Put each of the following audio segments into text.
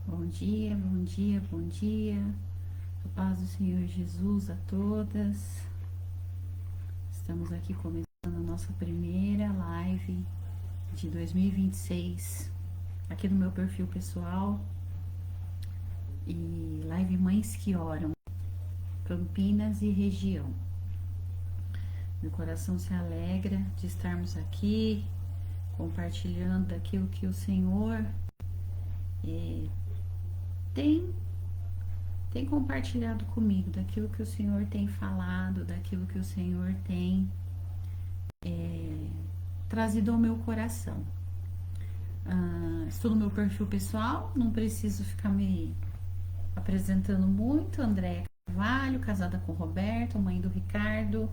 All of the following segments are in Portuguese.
Bom dia, bom dia, bom dia. A paz do Senhor Jesus a todas. Estamos aqui começando a nossa primeira live de 2026 aqui no meu perfil pessoal e live Mães que Oram, Campinas e região. Meu coração se alegra de estarmos aqui compartilhando daquilo que o Senhor tem compartilhado comigo, daquilo que o Senhor tem falado, daquilo que o Senhor tem trazido ao meu coração. Estou no meu perfil pessoal, não preciso ficar me apresentando muito. Andréia Carvalho, casada com Roberto, mãe do Ricardo,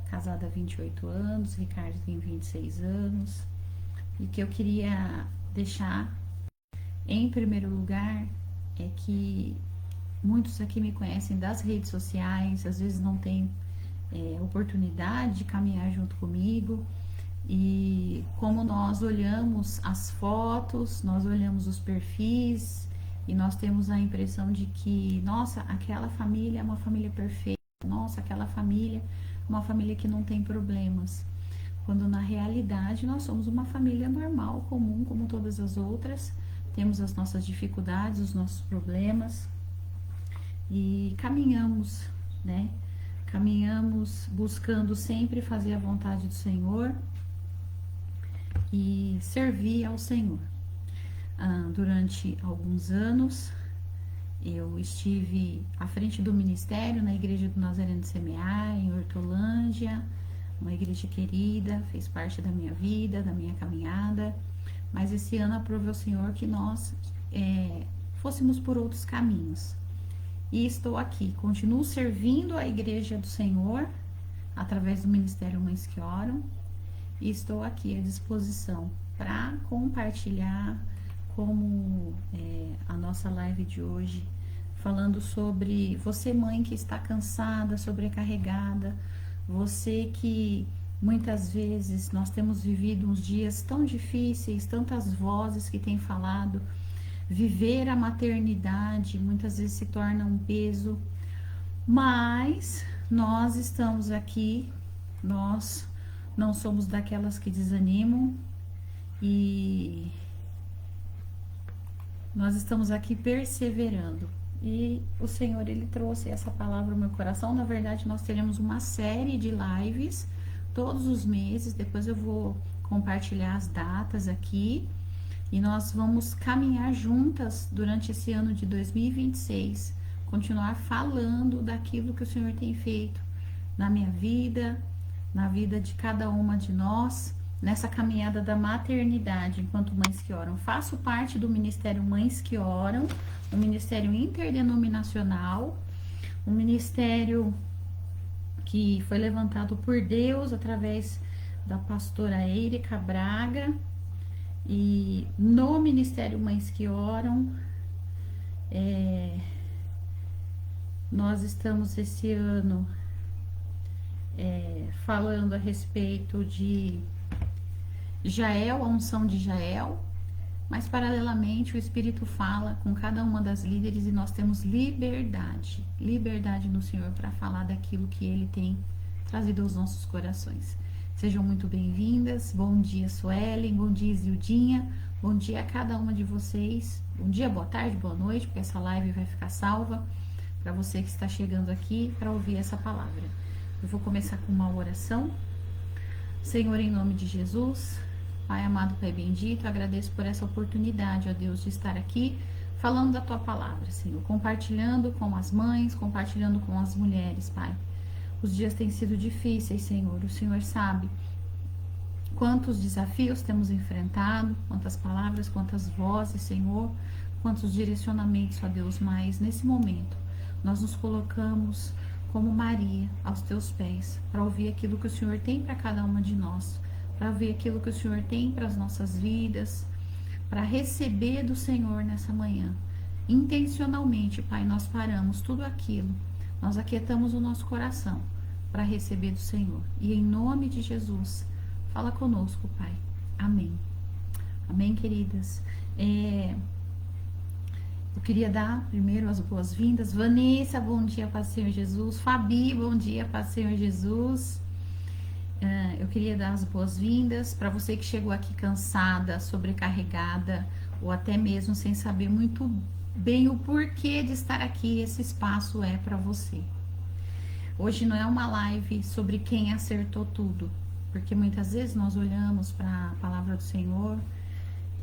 casada há 28 anos, Ricardo tem 26 anos. E o que eu queria deixar em primeiro lugar é que muitos aqui me conhecem das redes sociais, às vezes não tem oportunidade de caminhar junto comigo. E como nós olhamos as fotos, nós olhamos os perfis e nós temos a impressão de que, nossa, aquela família é uma família perfeita, nossa, aquela família é uma família que não tem problemas. Quando na realidade nós somos uma família normal, comum, como todas as outras, temos as nossas dificuldades, os nossos problemas e caminhamos, né? Caminhamos buscando sempre fazer a vontade do Senhor e servir ao Senhor. Durante alguns anos eu estive à frente do ministério na Igreja do Nazareno de Semear, em Hortolândia, uma igreja querida, fez parte da minha vida, da minha caminhada, mas esse ano aprove ao Senhor que nós fôssemos por outros caminhos. E estou aqui, continuo servindo a Igreja do Senhor através do Ministério Mães que Oram, e estou aqui à disposição para compartilhar como a nossa live de hoje, falando sobre você, mãe que está cansada, sobrecarregada, você que muitas vezes nós temos vivido uns dias tão difíceis, tantas vozes que têm falado, viver a maternidade muitas vezes se torna um peso, mas nós estamos aqui, nós não somos daquelas que desanimam e nós estamos aqui perseverando. E o Senhor, Ele trouxe essa palavra ao meu coração. Na verdade, nós teremos uma série de lives todos os meses. Depois eu vou compartilhar as datas aqui. E nós vamos caminhar juntas durante esse ano de 2026. Continuar falando daquilo que o Senhor tem feito na minha vida, na vida de cada uma de nós, nessa caminhada da maternidade enquanto Mães que Oram. Faço parte do Ministério Mães que Oram, um ministério interdenominacional, um ministério que foi levantado por Deus através da pastora Eirica Braga. E no Ministério Mães que Oram, nós estamos esse ano falando a respeito de Jael, a unção de Jael, mas paralelamente o Espírito fala com cada uma das líderes e nós temos liberdade no Senhor para falar daquilo que Ele tem trazido aos nossos corações. Sejam muito bem-vindas. Bom dia, Suelen. Bom dia, Zildinha. Bom dia a cada uma de vocês. Bom dia, boa tarde, boa noite, porque essa live vai ficar salva para você que está chegando aqui para ouvir essa palavra. Eu vou começar com uma oração. Senhor, em nome de Jesus, Pai amado, Pai bendito, agradeço por essa oportunidade, ó Deus, de estar aqui falando da Tua palavra, Senhor, compartilhando com as mães, compartilhando com as mulheres, Pai. Os dias têm sido difíceis, Senhor, o Senhor sabe quantos desafios temos enfrentado, quantas palavras, quantas vozes, Senhor, quantos direcionamentos, ó Deus, mas nesse momento nós nos colocamos como Maria aos Teus pés, para ouvir aquilo que o Senhor tem para cada uma de nós, para ver aquilo que o Senhor tem para as nossas vidas, para receber do Senhor nessa manhã. Intencionalmente, Pai, nós paramos tudo aquilo, nós aquietamos o nosso coração para receber do Senhor. E em nome de Jesus, fala conosco, Pai. Amém. Amém, queridas. Eu queria dar primeiro as boas-vindas. Vanessa, bom dia, paz do Senhor Jesus. Fabi, bom dia, paz do Senhor Jesus. Eu queria dar as boas-vindas para você que chegou aqui cansada, sobrecarregada, ou até mesmo sem saber muito bem o porquê de estar aqui. Esse espaço é para você. Hoje não é uma live sobre quem acertou tudo, porque muitas vezes nós olhamos para a palavra do Senhor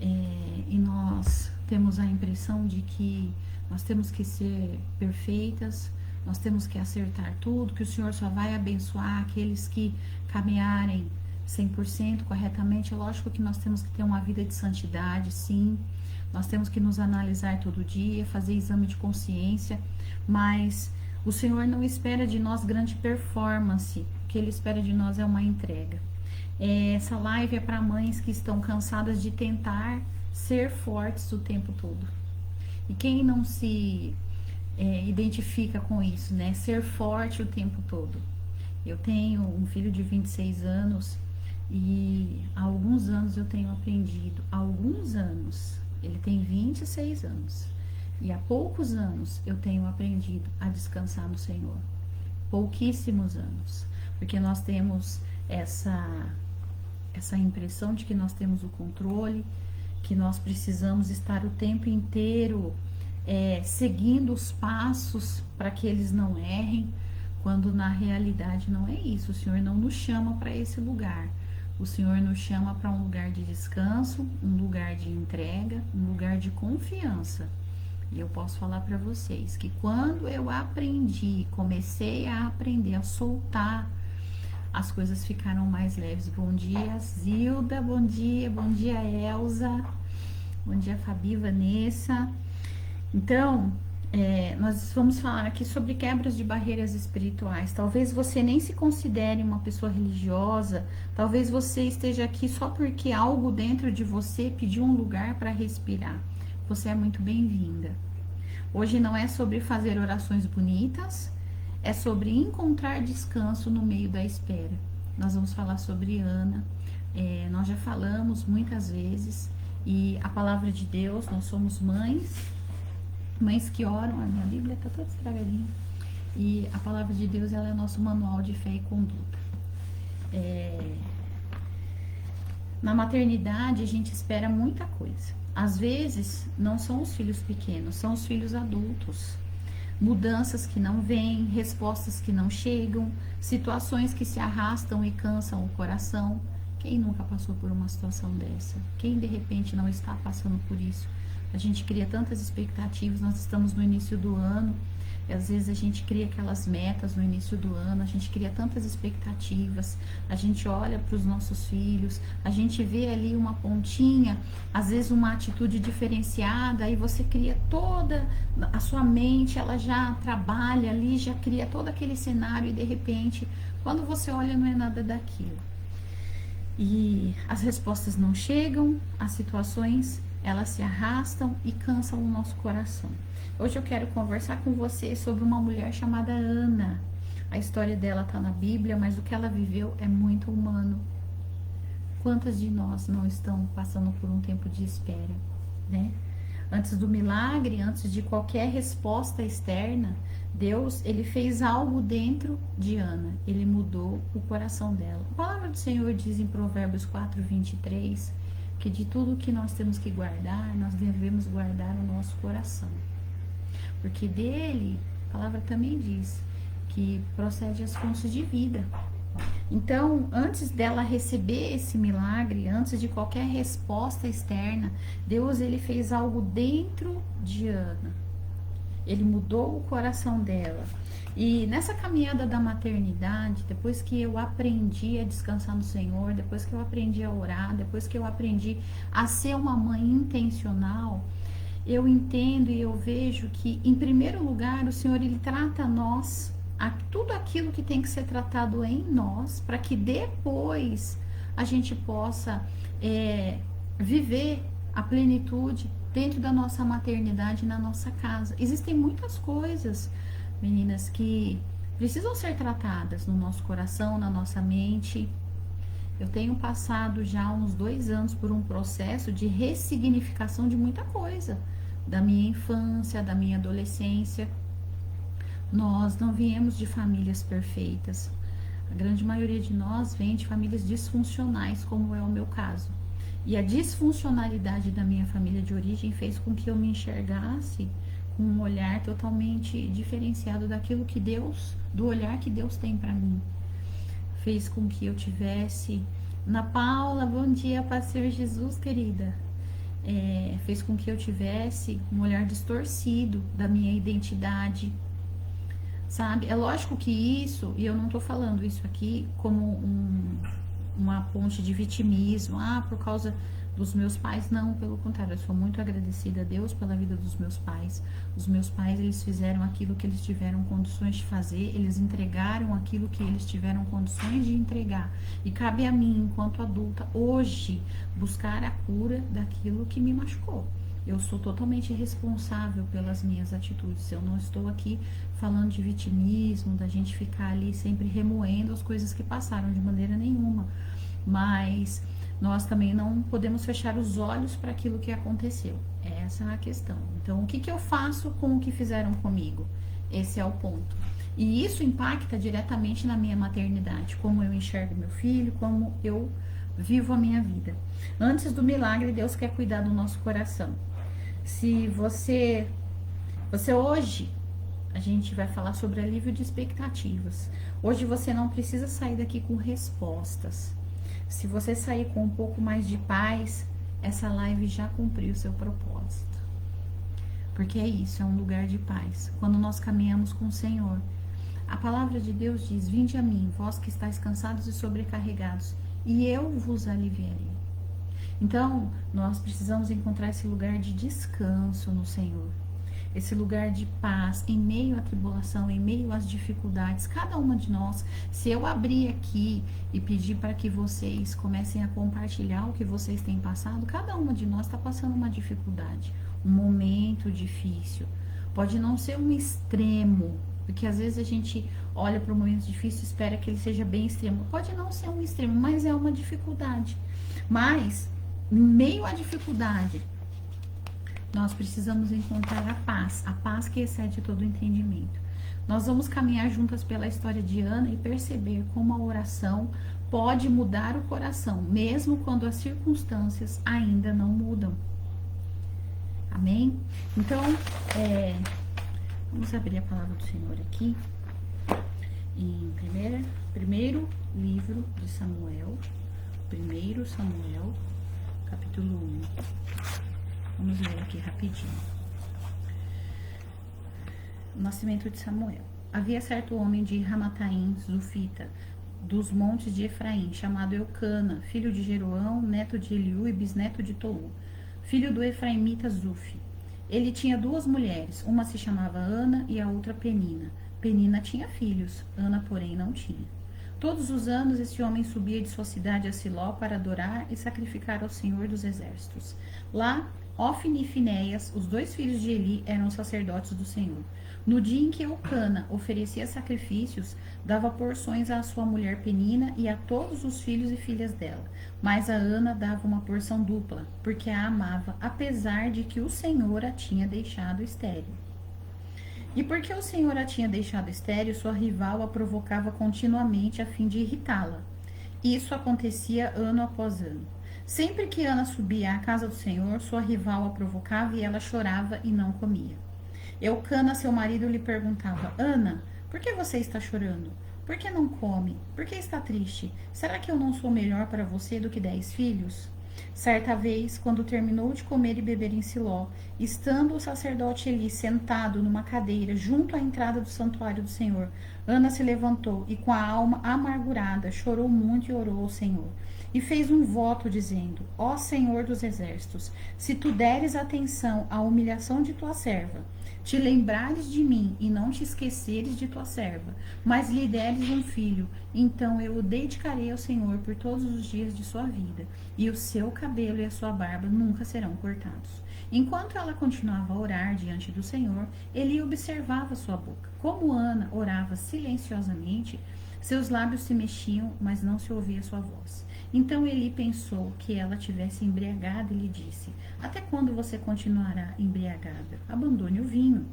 e nós temos a impressão de que nós temos que ser perfeitas, nós temos que acertar tudo, que o Senhor só vai abençoar aqueles que caminharem 100% corretamente. É lógico que nós temos que ter uma vida de santidade, sim, nós temos que nos analisar todo dia, fazer exame de consciência, mas o Senhor não espera de nós grande performance, o que Ele espera de nós é uma entrega. Essa live é para mães que estão cansadas de tentar ser fortes o tempo todo. E quem não se identifica com isso, né? Ser forte o tempo todo. Eu tenho um filho de 26 anos e há alguns anos eu tenho aprendido. Há alguns anos, ele tem 26 anos. E há poucos anos eu tenho aprendido a descansar no Senhor. Pouquíssimos anos. Porque nós temos essa impressão de que nós temos o controle, que nós precisamos estar o tempo inteiro seguindo os passos para que eles não errem, quando na realidade não é isso. O Senhor não nos chama para esse lugar. O Senhor nos chama para um lugar de descanso, um lugar de entrega, um lugar de confiança. E eu posso falar para vocês que quando eu comecei a aprender a soltar, as coisas ficaram mais leves. Bom dia, Zilda, bom dia Elza, bom dia Fabi, Vanessa. Então, nós vamos falar aqui sobre quebras de barreiras espirituais. Talvez você nem se considere uma pessoa religiosa, talvez você esteja aqui só porque algo dentro de você pediu um lugar para respirar. Você é muito bem-vinda. Hoje não é sobre fazer orações bonitas, é sobre encontrar descanso no meio da espera. Nós vamos falar sobre Ana. Nós já falamos muitas vezes, e a palavra de Deus, nós somos mães que oram. A minha Bíblia está toda estragadinha. E a palavra de Deus, ela é nosso manual de fé e conduta. Na maternidade, a gente espera muita coisa. Às vezes, não são os filhos pequenos, são os filhos adultos. Mudanças que não vêm, respostas que não chegam, situações que se arrastam e cansam o coração. Quem nunca passou por uma situação dessa? Quem de repente não está passando por isso? A gente cria tantas expectativas, nós estamos no início do ano, e às vezes a gente cria aquelas metas no início do ano, a gente cria tantas expectativas, a gente olha para os nossos filhos, a gente vê ali uma pontinha, às vezes uma atitude diferenciada, aí você cria toda a sua mente, ela já trabalha ali, já cria todo aquele cenário, e de repente, quando você olha, não é nada daquilo. E as respostas não chegam, as situações, elas se arrastam e cansam o nosso coração. Hoje eu quero conversar com você sobre uma mulher chamada Ana. A história dela está na Bíblia, mas o que ela viveu é muito humano. Quantas de nós não estão passando por um tempo de espera, né? Antes do milagre, antes de qualquer resposta externa, Deus, ele fez algo dentro de Ana. Ele mudou o coração dela. A palavra do Senhor diz em Provérbios 4:23, que de tudo que nós temos que guardar, nós devemos guardar o nosso coração. Porque dele, a palavra também diz, que procede as fontes de vida. Então, antes dela receber esse milagre, antes de qualquer resposta externa, Deus, ele fez algo dentro de Ana. Ele mudou o coração dela. E nessa caminhada da maternidade, depois que eu aprendi a descansar no Senhor, depois que eu aprendi a orar, depois que eu aprendi a ser uma mãe intencional, eu entendo e eu vejo que, em primeiro lugar, o Senhor, ele trata nós, tudo aquilo que tem que ser tratado em nós, para que depois a gente possa viver a plenitude dentro da nossa maternidade, na nossa casa. Existem muitas coisas, meninas, que precisam ser tratadas no nosso coração, na nossa mente. Eu tenho passado já uns 2 anos por um processo de ressignificação de muita coisa da minha infância, da minha adolescência. Nós não viemos de famílias perfeitas. A grande maioria de nós vem de famílias disfuncionais, como é o meu caso. E a disfuncionalidade da minha família de origem fez com que eu me enxergasse com um olhar totalmente diferenciado daquilo que Deus, do olhar que Deus tem para mim. Fez com que eu tivesse... Ana Paula, bom dia, Paz do Senhor Jesus, querida. Fez com que eu tivesse um olhar distorcido da minha identidade, sabe? É lógico que isso, e eu não tô falando isso aqui como uma ponte de vitimismo, por causa dos meus pais, não, pelo contrário, eu sou muito agradecida a Deus pela vida dos meus pais. Os meus pais, eles fizeram aquilo que eles tiveram condições de fazer, eles entregaram aquilo que eles tiveram condições de entregar. E cabe a mim, enquanto adulta, hoje, buscar a cura daquilo que me machucou. Eu sou totalmente responsável pelas minhas atitudes. Eu não estou aqui falando de vitimismo, da gente ficar ali sempre remoendo as coisas que passaram, de maneira nenhuma. Mas nós também não podemos fechar os olhos para aquilo que aconteceu. Essa é a questão. Então, o que eu faço com o que fizeram comigo? Esse é o ponto. E isso impacta diretamente na minha maternidade, como eu enxergo meu filho, como eu vivo a minha vida. Antes do milagre, Deus quer cuidar do nosso coração. Se você hoje, a gente vai falar sobre alívio de expectativas. Hoje você não precisa sair daqui com respostas. Se você sair com um pouco mais de paz, essa live já cumpriu o seu propósito. Porque é isso, é um lugar de paz. Quando nós caminhamos com o Senhor, a palavra de Deus diz: vinde a mim, vós que estáis cansados e sobrecarregados, e eu vos aliviarei. Então, nós precisamos encontrar esse lugar de descanso no Senhor. Esse lugar de paz em meio à tribulação, em meio às dificuldades. Cada uma de nós, se eu abrir aqui e pedir para que vocês comecem a compartilhar o que vocês têm passado, cada uma de nós está passando uma dificuldade, um momento difícil. Pode não ser um extremo, porque às vezes a gente olha para um momento difícil e espera que ele seja bem extremo. Pode não ser um extremo, mas é uma dificuldade. Mas, em meio à dificuldade, nós precisamos encontrar a paz que excede todo o entendimento. Nós vamos caminhar juntas pela história de Ana e perceber como a oração pode mudar o coração, mesmo quando as circunstâncias ainda não mudam. Amém? Então, vamos abrir a palavra do Senhor aqui, em primeiro livro de Samuel, 1 Samuel, capítulo 1. Vamos ler aqui rapidinho. O nascimento de Samuel. Havia certo homem de Ramataim, Zufita, dos montes de Efraim, chamado Eucana, filho de Jeroão, neto de Eliú e bisneto de Tou, filho do efraimita Zufi. Ele tinha 2 mulheres, uma se chamava Ana e a outra Penina. Penina tinha filhos, Ana, porém, não tinha. Todos os anos esse homem subia de sua cidade a Siló para adorar e sacrificar ao Senhor dos Exércitos. Lá, Ofni e Finéias, os 2 filhos de Eli, eram sacerdotes do Senhor. No dia em que Eucana oferecia sacrifícios, dava porções à sua mulher Penina e a todos os filhos e filhas dela. Mas a Ana dava uma porção dupla, porque a amava, apesar de que o Senhor a tinha deixado estéril. E porque o Senhor a tinha deixado estéril, sua rival a provocava continuamente a fim de irritá-la. Isso acontecia ano após ano. Sempre que Ana subia à casa do Senhor, sua rival a provocava e ela chorava e não comia. Eucana, seu marido, lhe perguntava: Ana, por que você está chorando? Por que não come? Por que está triste? Será que eu não sou melhor para você do que 10 filhos? Certa vez, quando terminou de comer e beber em Siló, estando o sacerdote Eli sentado numa cadeira junto à entrada do santuário do Senhor, Ana se levantou e, com a alma amargurada, chorou muito e orou ao Senhor. E fez um voto dizendo: Ó Senhor dos Exércitos, se tu deres atenção à humilhação de tua serva, te lembrares de mim e não te esqueceres de tua serva, mas lhe deres um filho, então eu o dedicarei ao Senhor por todos os dias de sua vida, e o seu cabelo e a sua barba nunca serão cortados. Enquanto ela continuava a orar diante do Senhor, Eli observava sua boca. Como Ana orava silenciosamente, seus lábios se mexiam, mas não se ouvia sua voz. Então Eli pensou que ela tivesse embriagada e lhe disse: Até quando você continuará embriagada? Abandone o vinho.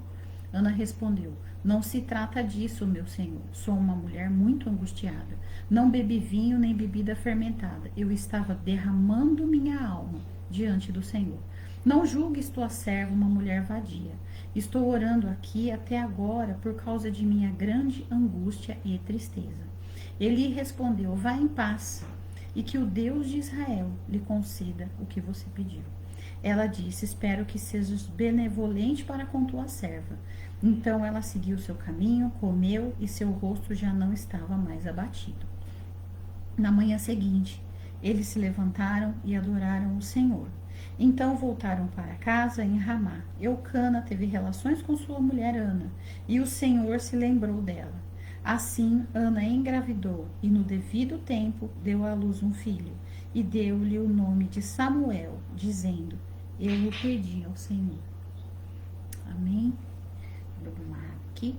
Ana respondeu: Não se trata disso, meu senhor. Sou uma mulher muito angustiada. Não bebi vinho nem bebida fermentada. Eu estava derramando minha alma diante do Senhor. Não julgues tua serva uma mulher vadia. Estou orando aqui até agora por causa de minha grande angústia e tristeza. Eli respondeu: Vá em paz, e que o Deus de Israel lhe conceda o que você pediu. Ela disse: Espero que sejas benevolente para com tua serva. Então ela seguiu seu caminho, comeu e seu rosto já não estava mais abatido. Na manhã seguinte, eles se levantaram e adoraram o Senhor. Então voltaram para casa em Ramá. Eucana teve relações com sua mulher Ana, e o Senhor se lembrou dela. Assim, Ana engravidou e no devido tempo deu à luz um filho, e deu-lhe o nome de Samuel, dizendo: Eu o pedi ao Senhor. Amém? Vou beber uma água aqui.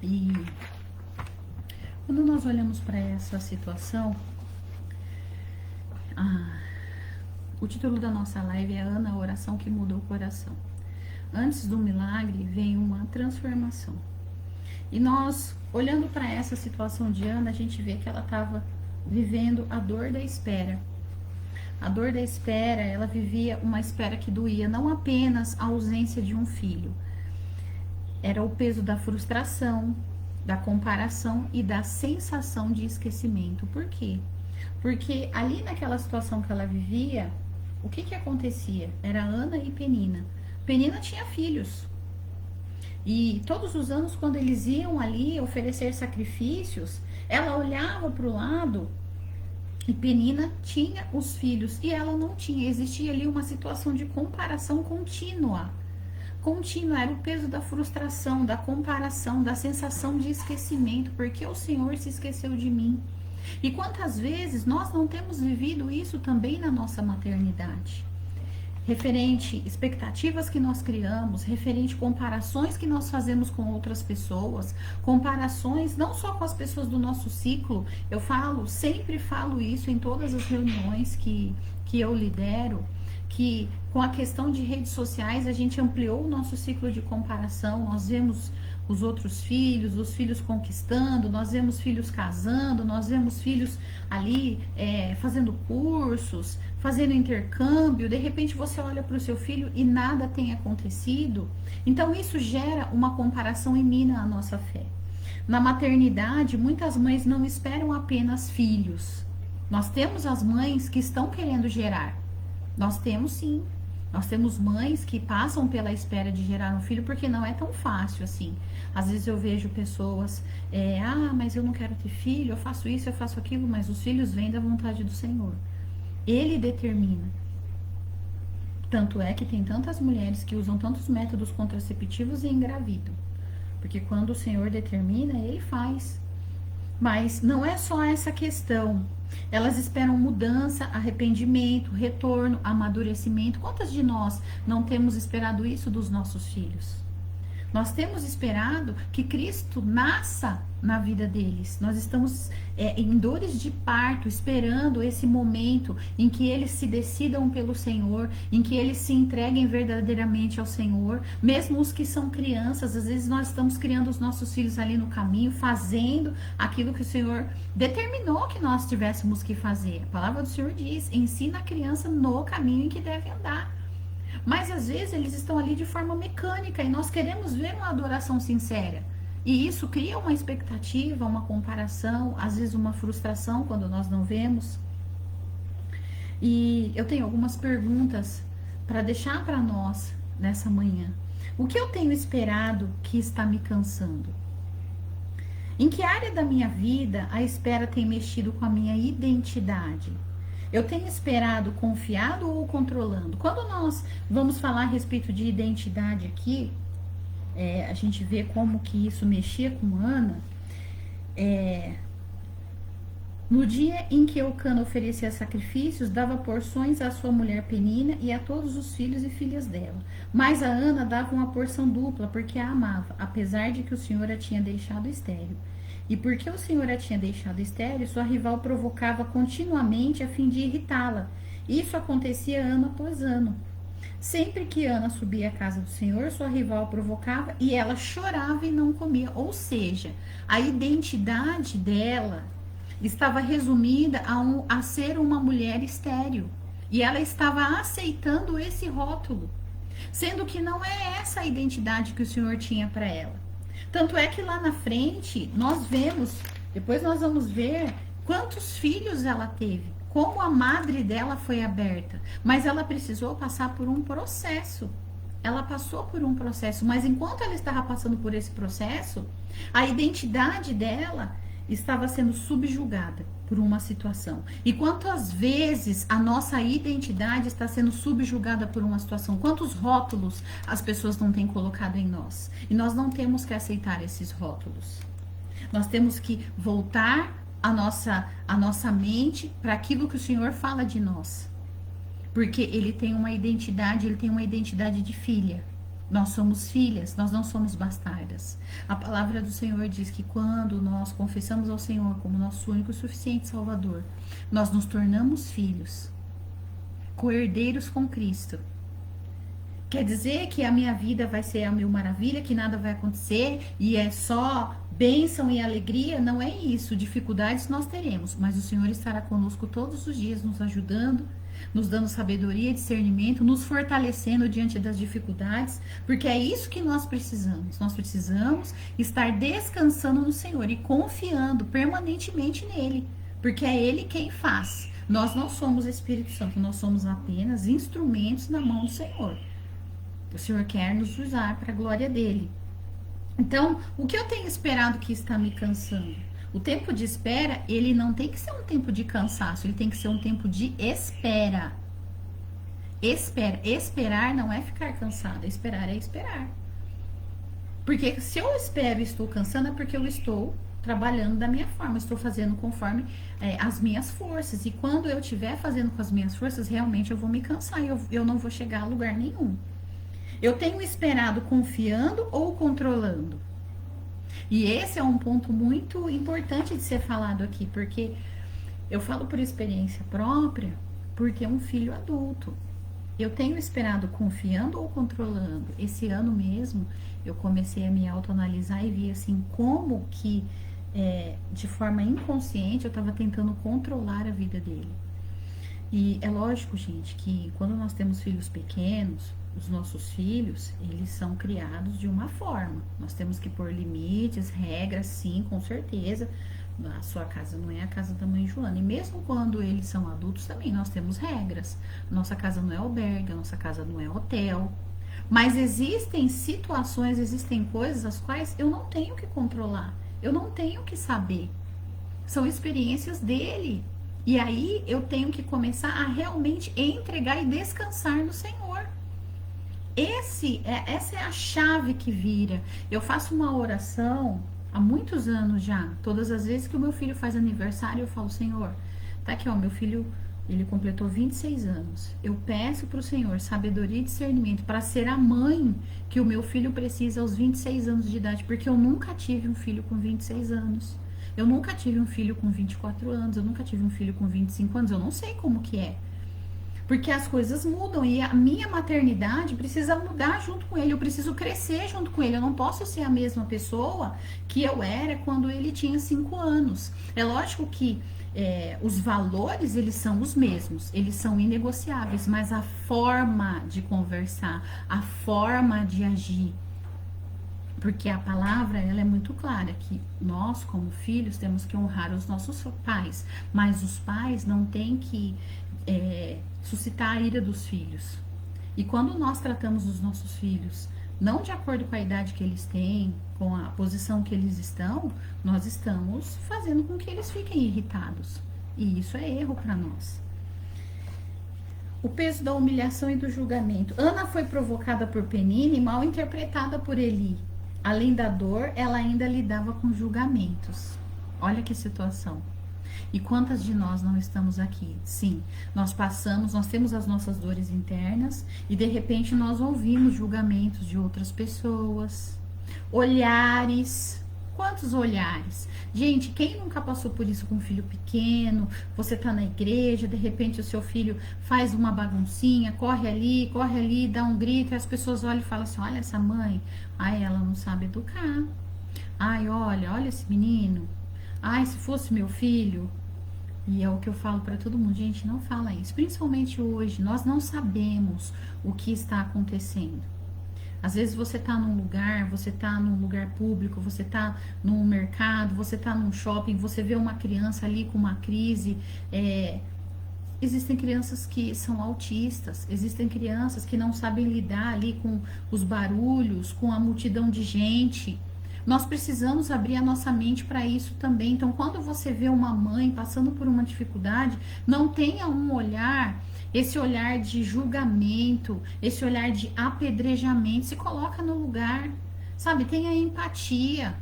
E quando nós olhamos para essa situação, o título da nossa live é Ana, a oração que mudou o coração. Antes do milagre vem uma transformação. E nós, olhando para essa situação de Ana, a gente vê que ela estava vivendo a dor da espera. A dor da espera, ela vivia uma espera que doía, não apenas a ausência de um filho. Era o peso da frustração, da comparação e da sensação de esquecimento. Por quê? Porque ali naquela situação que ela vivia, o que acontecia? Era Ana e Penina. Penina tinha filhos. E todos os anos, quando eles iam ali oferecer sacrifícios, ela olhava para o lado e Penina tinha os filhos e ela não tinha. Existia ali uma situação de comparação contínua. Contínua era o peso da frustração, da comparação, da sensação de esquecimento. Porque o Senhor se esqueceu de mim? E quantas vezes nós não temos vivido isso também na nossa maternidade? Referente expectativas que nós criamos, referente comparações que nós fazemos com outras pessoas, comparações não só com as pessoas do nosso ciclo. Eu sempre falo isso em todas as reuniões que eu lidero, que com a questão de redes sociais a gente ampliou o nosso ciclo de comparação. Nós vemos os outros filhos, os filhos conquistando, nós vemos filhos casando, nós vemos filhos ali fazendo cursos, fazendo intercâmbio. De repente você olha para o seu filho e nada tem acontecido. Então isso gera uma comparação e mina a nossa fé. Na maternidade, muitas mães não esperam apenas filhos. Nós temos as mães que estão querendo gerar. Nós temos sim. Nós temos mães que passam pela espera de gerar um filho porque não é tão fácil assim. Às vezes eu vejo pessoas, mas eu não quero ter filho, eu faço isso, eu faço aquilo, mas os filhos vêm da vontade do Senhor. Ele determina. Tanto é que tem tantas mulheres que usam tantos métodos contraceptivos e engravidam. Porque quando o Senhor determina, Ele faz. Mas não é só essa questão. Elas esperam mudança, arrependimento, retorno, amadurecimento. Quantas de nós não temos esperado isso dos nossos filhos? Nós temos esperado que Cristo nasça na vida deles. Nós estamos em dores de parto, esperando esse momento em que eles se decidam pelo Senhor, em que eles se entreguem verdadeiramente ao Senhor. Mesmo os que são crianças, às vezes nós estamos criando os nossos filhos ali no caminho, fazendo aquilo que o Senhor determinou que nós tivéssemos que fazer. A palavra do Senhor diz: ensina a criança no caminho em que deve andar. Mas às vezes eles estão ali de forma mecânica e nós queremos ver uma adoração sincera. E isso cria uma expectativa, uma comparação, às vezes uma frustração quando nós não vemos. E eu tenho algumas perguntas para deixar para nós nessa manhã. O que eu tenho esperado que está me cansando? Em que área da minha vida a espera tem mexido com a minha identidade? Eu tenho esperado confiado ou controlando? Quando nós vamos falar a respeito de identidade aqui, a gente vê como que isso mexia com Ana. No dia em que Eucana oferecia sacrifícios, dava porções à sua mulher Penina e a todos os filhos e filhas dela. Mas a Ana dava uma porção dupla, porque a amava, apesar de que o Senhor a tinha deixado estéril. E porque o Senhor a tinha deixado estéril, sua rival provocava continuamente a fim de irritá-la. Isso acontecia ano após ano. Sempre que Ana subia à casa do Senhor, sua rival a provocava e ela chorava e não comia. Ou seja, a identidade dela estava resumida a ser uma mulher estéril. E ela estava aceitando esse rótulo, sendo que não é essa a identidade que o Senhor tinha para ela. Tanto é que lá na frente, nós vemos, depois nós vamos ver quantos filhos ela teve, como a madre dela foi aberta, mas ela precisou passar por um processo. Ela passou por um processo, mas enquanto ela estava passando por esse processo, a identidade dela estava sendo subjugada por uma situação. E quantas vezes a nossa identidade está sendo subjugada por uma situação? Quantos rótulos as pessoas não têm colocado em nós? E nós não temos que aceitar esses rótulos. Nós temos que voltar a nossa mente para aquilo que o Senhor fala de nós. Porque ele tem uma identidade de filha. Nós somos filhas, nós não somos bastardas. A palavra do Senhor diz que quando nós confessamos ao Senhor como nosso único e suficiente Salvador, nós nos tornamos filhos, co-herdeiros com Cristo. Quer dizer que a minha vida vai ser a mil maravilha, que nada vai acontecer e é só bênção e alegria? Não é isso. Dificuldades nós teremos, mas o Senhor estará conosco todos os dias, nos ajudando, nos dando sabedoria e discernimento, nos fortalecendo diante das dificuldades, porque é isso que nós precisamos. Nós precisamos estar descansando no Senhor e confiando permanentemente nele, porque é ele quem faz. Nós não somos Espírito Santo, nós somos apenas instrumentos na mão do Senhor. O Senhor quer nos usar para a glória dele. Então, o que eu tenho esperado que está me cansando? O tempo de espera, ele não tem que ser um tempo de cansaço, ele tem que ser um tempo de espera. Esperar não é ficar cansado, esperar é esperar. Porque se eu espero e estou cansando, é porque eu estou trabalhando da minha forma, estou fazendo conforme as minhas forças. E quando eu estiver fazendo com as minhas forças, realmente eu vou me cansar e eu não vou chegar a lugar nenhum. Eu tenho esperado confiando ou controlando? E esse é um ponto muito importante de ser falado aqui, porque eu falo por experiência própria, porque é um filho adulto. Eu tenho esperado confiando ou controlando? Esse ano mesmo, eu comecei a me autoanalisar e vi assim, como que de forma inconsciente eu estava tentando controlar a vida dele. E é lógico, gente, que quando nós temos filhos pequenos, os nossos filhos, eles são criados de uma forma. Nós temos que pôr limites, regras, sim, com certeza. A sua casa não é a casa da mãe Joana. E mesmo quando eles são adultos, também nós temos regras. Nossa casa não é albergue, nossa casa não é hotel. Mas existem situações, existem coisas as quais eu não tenho que controlar. Eu não tenho que saber. São experiências dele. E aí eu tenho que começar a realmente entregar e descansar no Senhor. Essa é a chave que vira. Eu faço uma oração há muitos anos já. Todas as vezes que o meu filho faz aniversário, eu falo, Senhor, tá aqui, ó, meu filho, ele completou 26 anos. Eu peço pro Senhor sabedoria e discernimento para ser a mãe que o meu filho precisa aos 26 anos de idade, porque eu nunca tive um filho com 26 anos. Eu nunca tive um filho com 24 anos, eu nunca tive um filho com 25 anos, eu não sei como que é. Porque as coisas mudam e a minha maternidade precisa mudar junto com ele, eu preciso crescer junto com ele, eu não posso ser a mesma pessoa que eu era quando ele tinha 5 anos. É lógico que os valores, eles são os mesmos, eles são inegociáveis, mas a forma de conversar, a forma de agir, porque a palavra, ela é muito clara, que nós, como filhos, temos que honrar os nossos pais, mas os pais não têm que suscitar a ira dos filhos. E quando nós tratamos os nossos filhos não de acordo com a idade que eles têm, com a posição que eles estão, nós estamos fazendo com que eles fiquem irritados. E isso é erro para nós. O peso da humilhação e do julgamento. Ana foi provocada por Penina e mal interpretada por Eli. Além da dor, ela ainda lidava com julgamentos. Olha que situação. E quantas de nós não estamos aqui? Sim, nós temos as nossas dores internas e de repente nós ouvimos julgamentos de outras pessoas, olhares. quantos olhares? Gente, quem nunca passou por isso com um filho pequeno? Você tá na igreja, de repente o seu filho faz uma baguncinha, corre ali, dá um grito, e as pessoas olham e falam assim, olha essa mãe, ai, ela não sabe educar. Ai, olha esse menino. Ai, se fosse meu filho. E é o que eu falo para todo mundo, gente, não fala isso. Principalmente hoje, nós não sabemos o que está acontecendo. Às vezes você tá num lugar público, você tá num mercado, você tá num shopping, você vê uma criança ali com uma crise. Existem crianças que são autistas, existem crianças que não sabem lidar ali com os barulhos, com a multidão de gente. Nós precisamos abrir a nossa mente para isso também. Então, quando você vê uma mãe passando por uma dificuldade, não tenha um olhar, esse olhar de julgamento, esse olhar de apedrejamento, se coloca no lugar, sabe? Tenha empatia.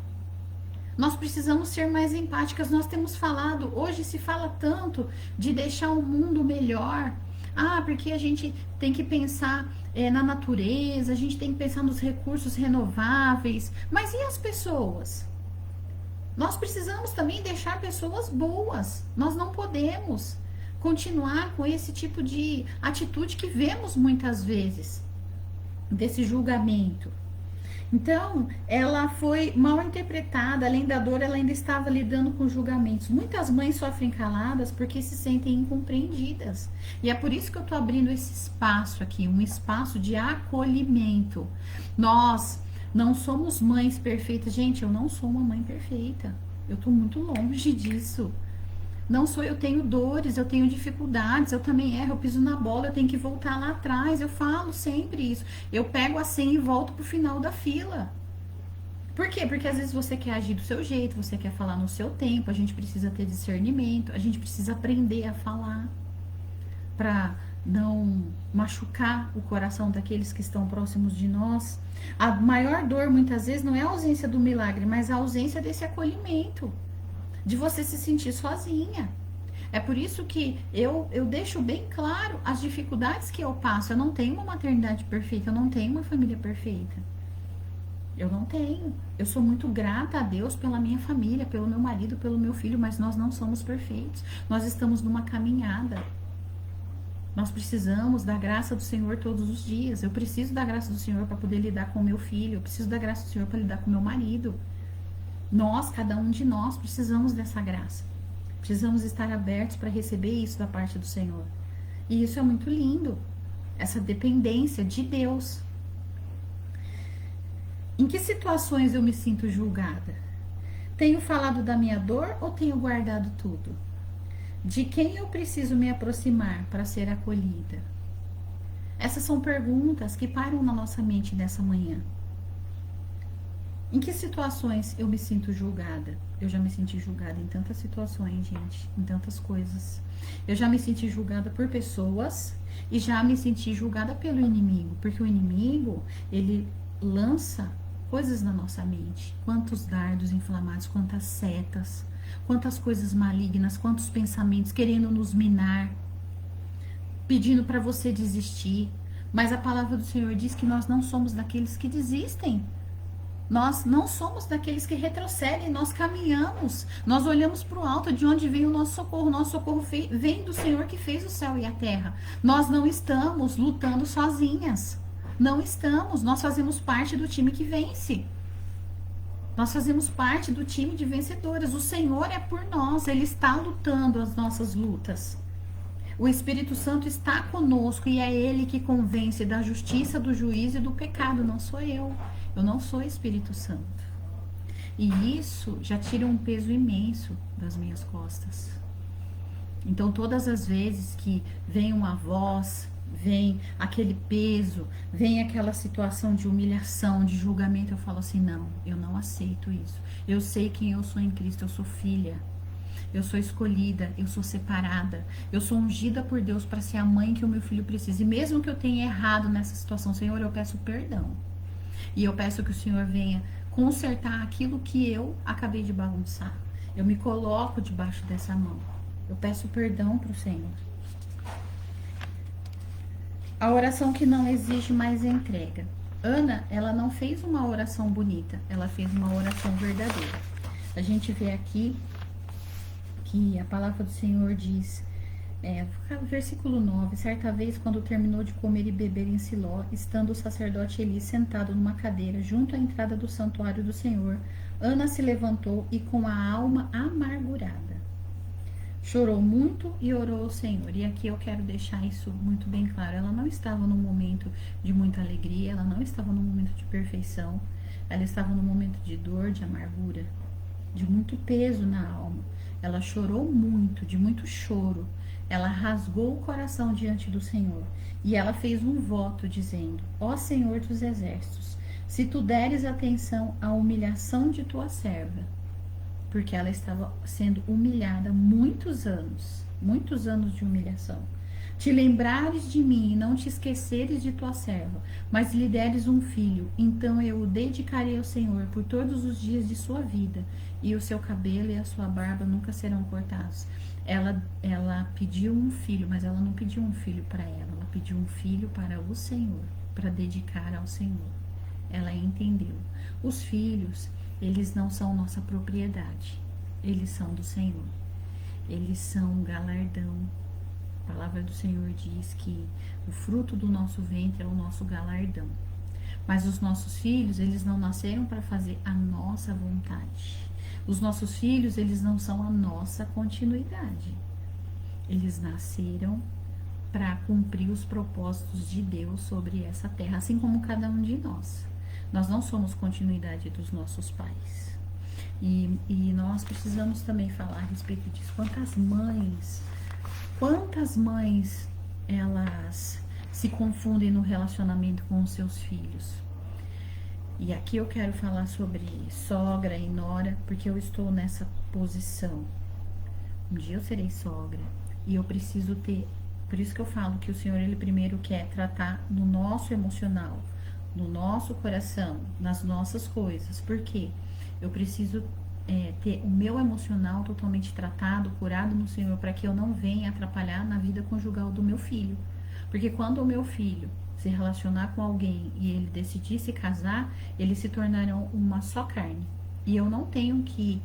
Nós precisamos ser mais empáticas. Nós temos falado, hoje se fala tanto de deixar o mundo melhor. Ah, porque a gente tem que pensar na natureza, a gente tem que pensar nos recursos renováveis. Mas e as pessoas? Nós precisamos também deixar pessoas boas. Nós não podemos continuar com esse tipo de atitude que vemos muitas vezes, desse julgamento. Então, ela foi mal interpretada, além da dor, ela ainda estava lidando com julgamentos. Muitas mães sofrem caladas porque se sentem incompreendidas. E é por isso que eu tô abrindo esse espaço aqui, um espaço de acolhimento. Nós não somos mães perfeitas. Gente, eu não sou uma mãe perfeita. Eu tô muito longe disso. Não sou, eu tenho dores, eu tenho dificuldades, eu também erro, eu piso na bola, eu tenho que voltar lá atrás, eu falo sempre isso. Eu pego a senha e volto pro final da fila. Por quê? Porque às vezes você quer agir do seu jeito, você quer falar no seu tempo, a gente precisa ter discernimento, a gente precisa aprender a falar para não machucar o coração daqueles que estão próximos de nós. A maior dor muitas vezes não é a ausência do milagre, mas a ausência desse acolhimento, de você se sentir sozinha. É por isso que eu deixo bem claro as dificuldades que eu passo. Eu não tenho uma maternidade perfeita, eu não tenho uma família perfeita. Eu não tenho. Eu sou muito grata a Deus pela minha família, pelo meu marido, pelo meu filho, mas nós não somos perfeitos. Nós estamos numa caminhada. Nós precisamos da graça do Senhor todos os dias. Eu preciso da graça do Senhor para poder lidar com o meu filho. Eu preciso da graça do Senhor para lidar com o meu marido. Nós, cada um de nós, precisamos dessa graça. Precisamos estar abertos para receber isso da parte do Senhor. E isso é muito lindo. Essa dependência de Deus. Em que situações eu me sinto julgada? Tenho falado da minha dor ou tenho guardado tudo? De quem eu preciso me aproximar para ser acolhida? Essas são perguntas que param na nossa mente nessa manhã. Em que situações eu me sinto julgada? Eu já me senti julgada em tantas situações, gente, em tantas coisas. Eu já me senti julgada por pessoas e já me senti julgada pelo inimigo, porque o inimigo, ele lança coisas na nossa mente. Quantos dardos inflamados, quantas setas, quantas coisas malignas, quantos pensamentos querendo nos minar, pedindo para você desistir. Mas a palavra do Senhor diz que nós não somos daqueles que desistem. Nós não somos daqueles que retrocedem, nós caminhamos, nós olhamos para o alto, de onde vem o nosso socorro. O nosso socorro vem do Senhor que fez o céu e a terra. Nós não estamos lutando sozinhas, não estamos, nós fazemos parte do time que vence. Nós fazemos parte do time de vencedoras. O Senhor é por nós, Ele está lutando as nossas lutas. O Espírito Santo está conosco e é Ele que convence da justiça, do juízo e do pecado, não sou eu. Eu não sou Espírito Santo. E isso já tira um peso imenso das minhas costas. Então, todas as vezes que vem uma voz, vem aquele peso, vem aquela situação de humilhação, de julgamento, eu falo assim, não, eu não aceito isso. Eu sei quem eu sou em Cristo, eu sou filha. Eu sou escolhida, eu sou separada, eu sou ungida por Deus para ser a mãe que o meu filho precisa. E mesmo que eu tenha errado nessa situação, Senhor, eu peço perdão. E eu peço que o Senhor venha consertar aquilo que eu acabei de bagunçar. Eu me coloco debaixo dessa mão. Eu peço perdão para o Senhor. A oração que não exige mais entrega. Ana, ela não fez uma oração bonita, ela fez uma oração verdadeira. A gente vê aqui que a palavra do Senhor diz, versículo 9: certa vez, quando terminou de comer e beber em Siló, estando o sacerdote Eli sentado numa cadeira junto à entrada do santuário do Senhor, Ana se levantou e, com a alma amargurada, chorou muito e orou ao Senhor. E aqui eu quero deixar isso muito bem claro. Ela não estava num momento de muita alegria, ela não estava num momento de perfeição, ela estava num momento de dor, de amargura, de muito peso na alma. Ela chorou muito, de muito choro. Ela rasgou o coração diante do Senhor. E ela fez um voto dizendo: ó Senhor dos exércitos, se tu deres atenção à humilhação de tua serva, porque ela estava sendo humilhada muitos anos de humilhação. Te lembrares de mim e não te esqueceres de tua serva, mas lhe deres um filho, então eu o dedicarei ao Senhor por todos os dias de sua vida, e o seu cabelo e a sua barba nunca serão cortados. Ela pediu um filho, mas ela não pediu um filho para ela pediu um filho para o Senhor, para dedicar ao Senhor. Ela entendeu. Os filhos, eles não são nossa propriedade, eles são do Senhor. Eles são um galardão. A palavra do Senhor diz que o fruto do nosso ventre é o nosso galardão. Mas os nossos filhos, eles não nasceram para fazer a nossa vontade. Os nossos filhos, eles não são a nossa continuidade. Eles nasceram para cumprir os propósitos de Deus sobre essa terra, assim como cada um de nós. Nós não somos continuidade dos nossos pais. E nós precisamos também falar a respeito disso. Quantas mães elas se confundem no relacionamento com os seus filhos. E aqui eu quero falar sobre sogra e nora, porque eu estou nessa posição. Um dia eu serei sogra e eu preciso ter. Por isso que eu falo que o Senhor, Ele primeiro quer tratar no nosso emocional, no nosso coração, nas nossas coisas. Por quê? Eu preciso ter o meu emocional totalmente tratado, curado no Senhor, para que eu não venha atrapalhar na vida conjugal do meu filho. Porque quando o meu filho se relacionar com alguém e ele decidir se casar, eles se tornarão uma só carne. E eu não tenho que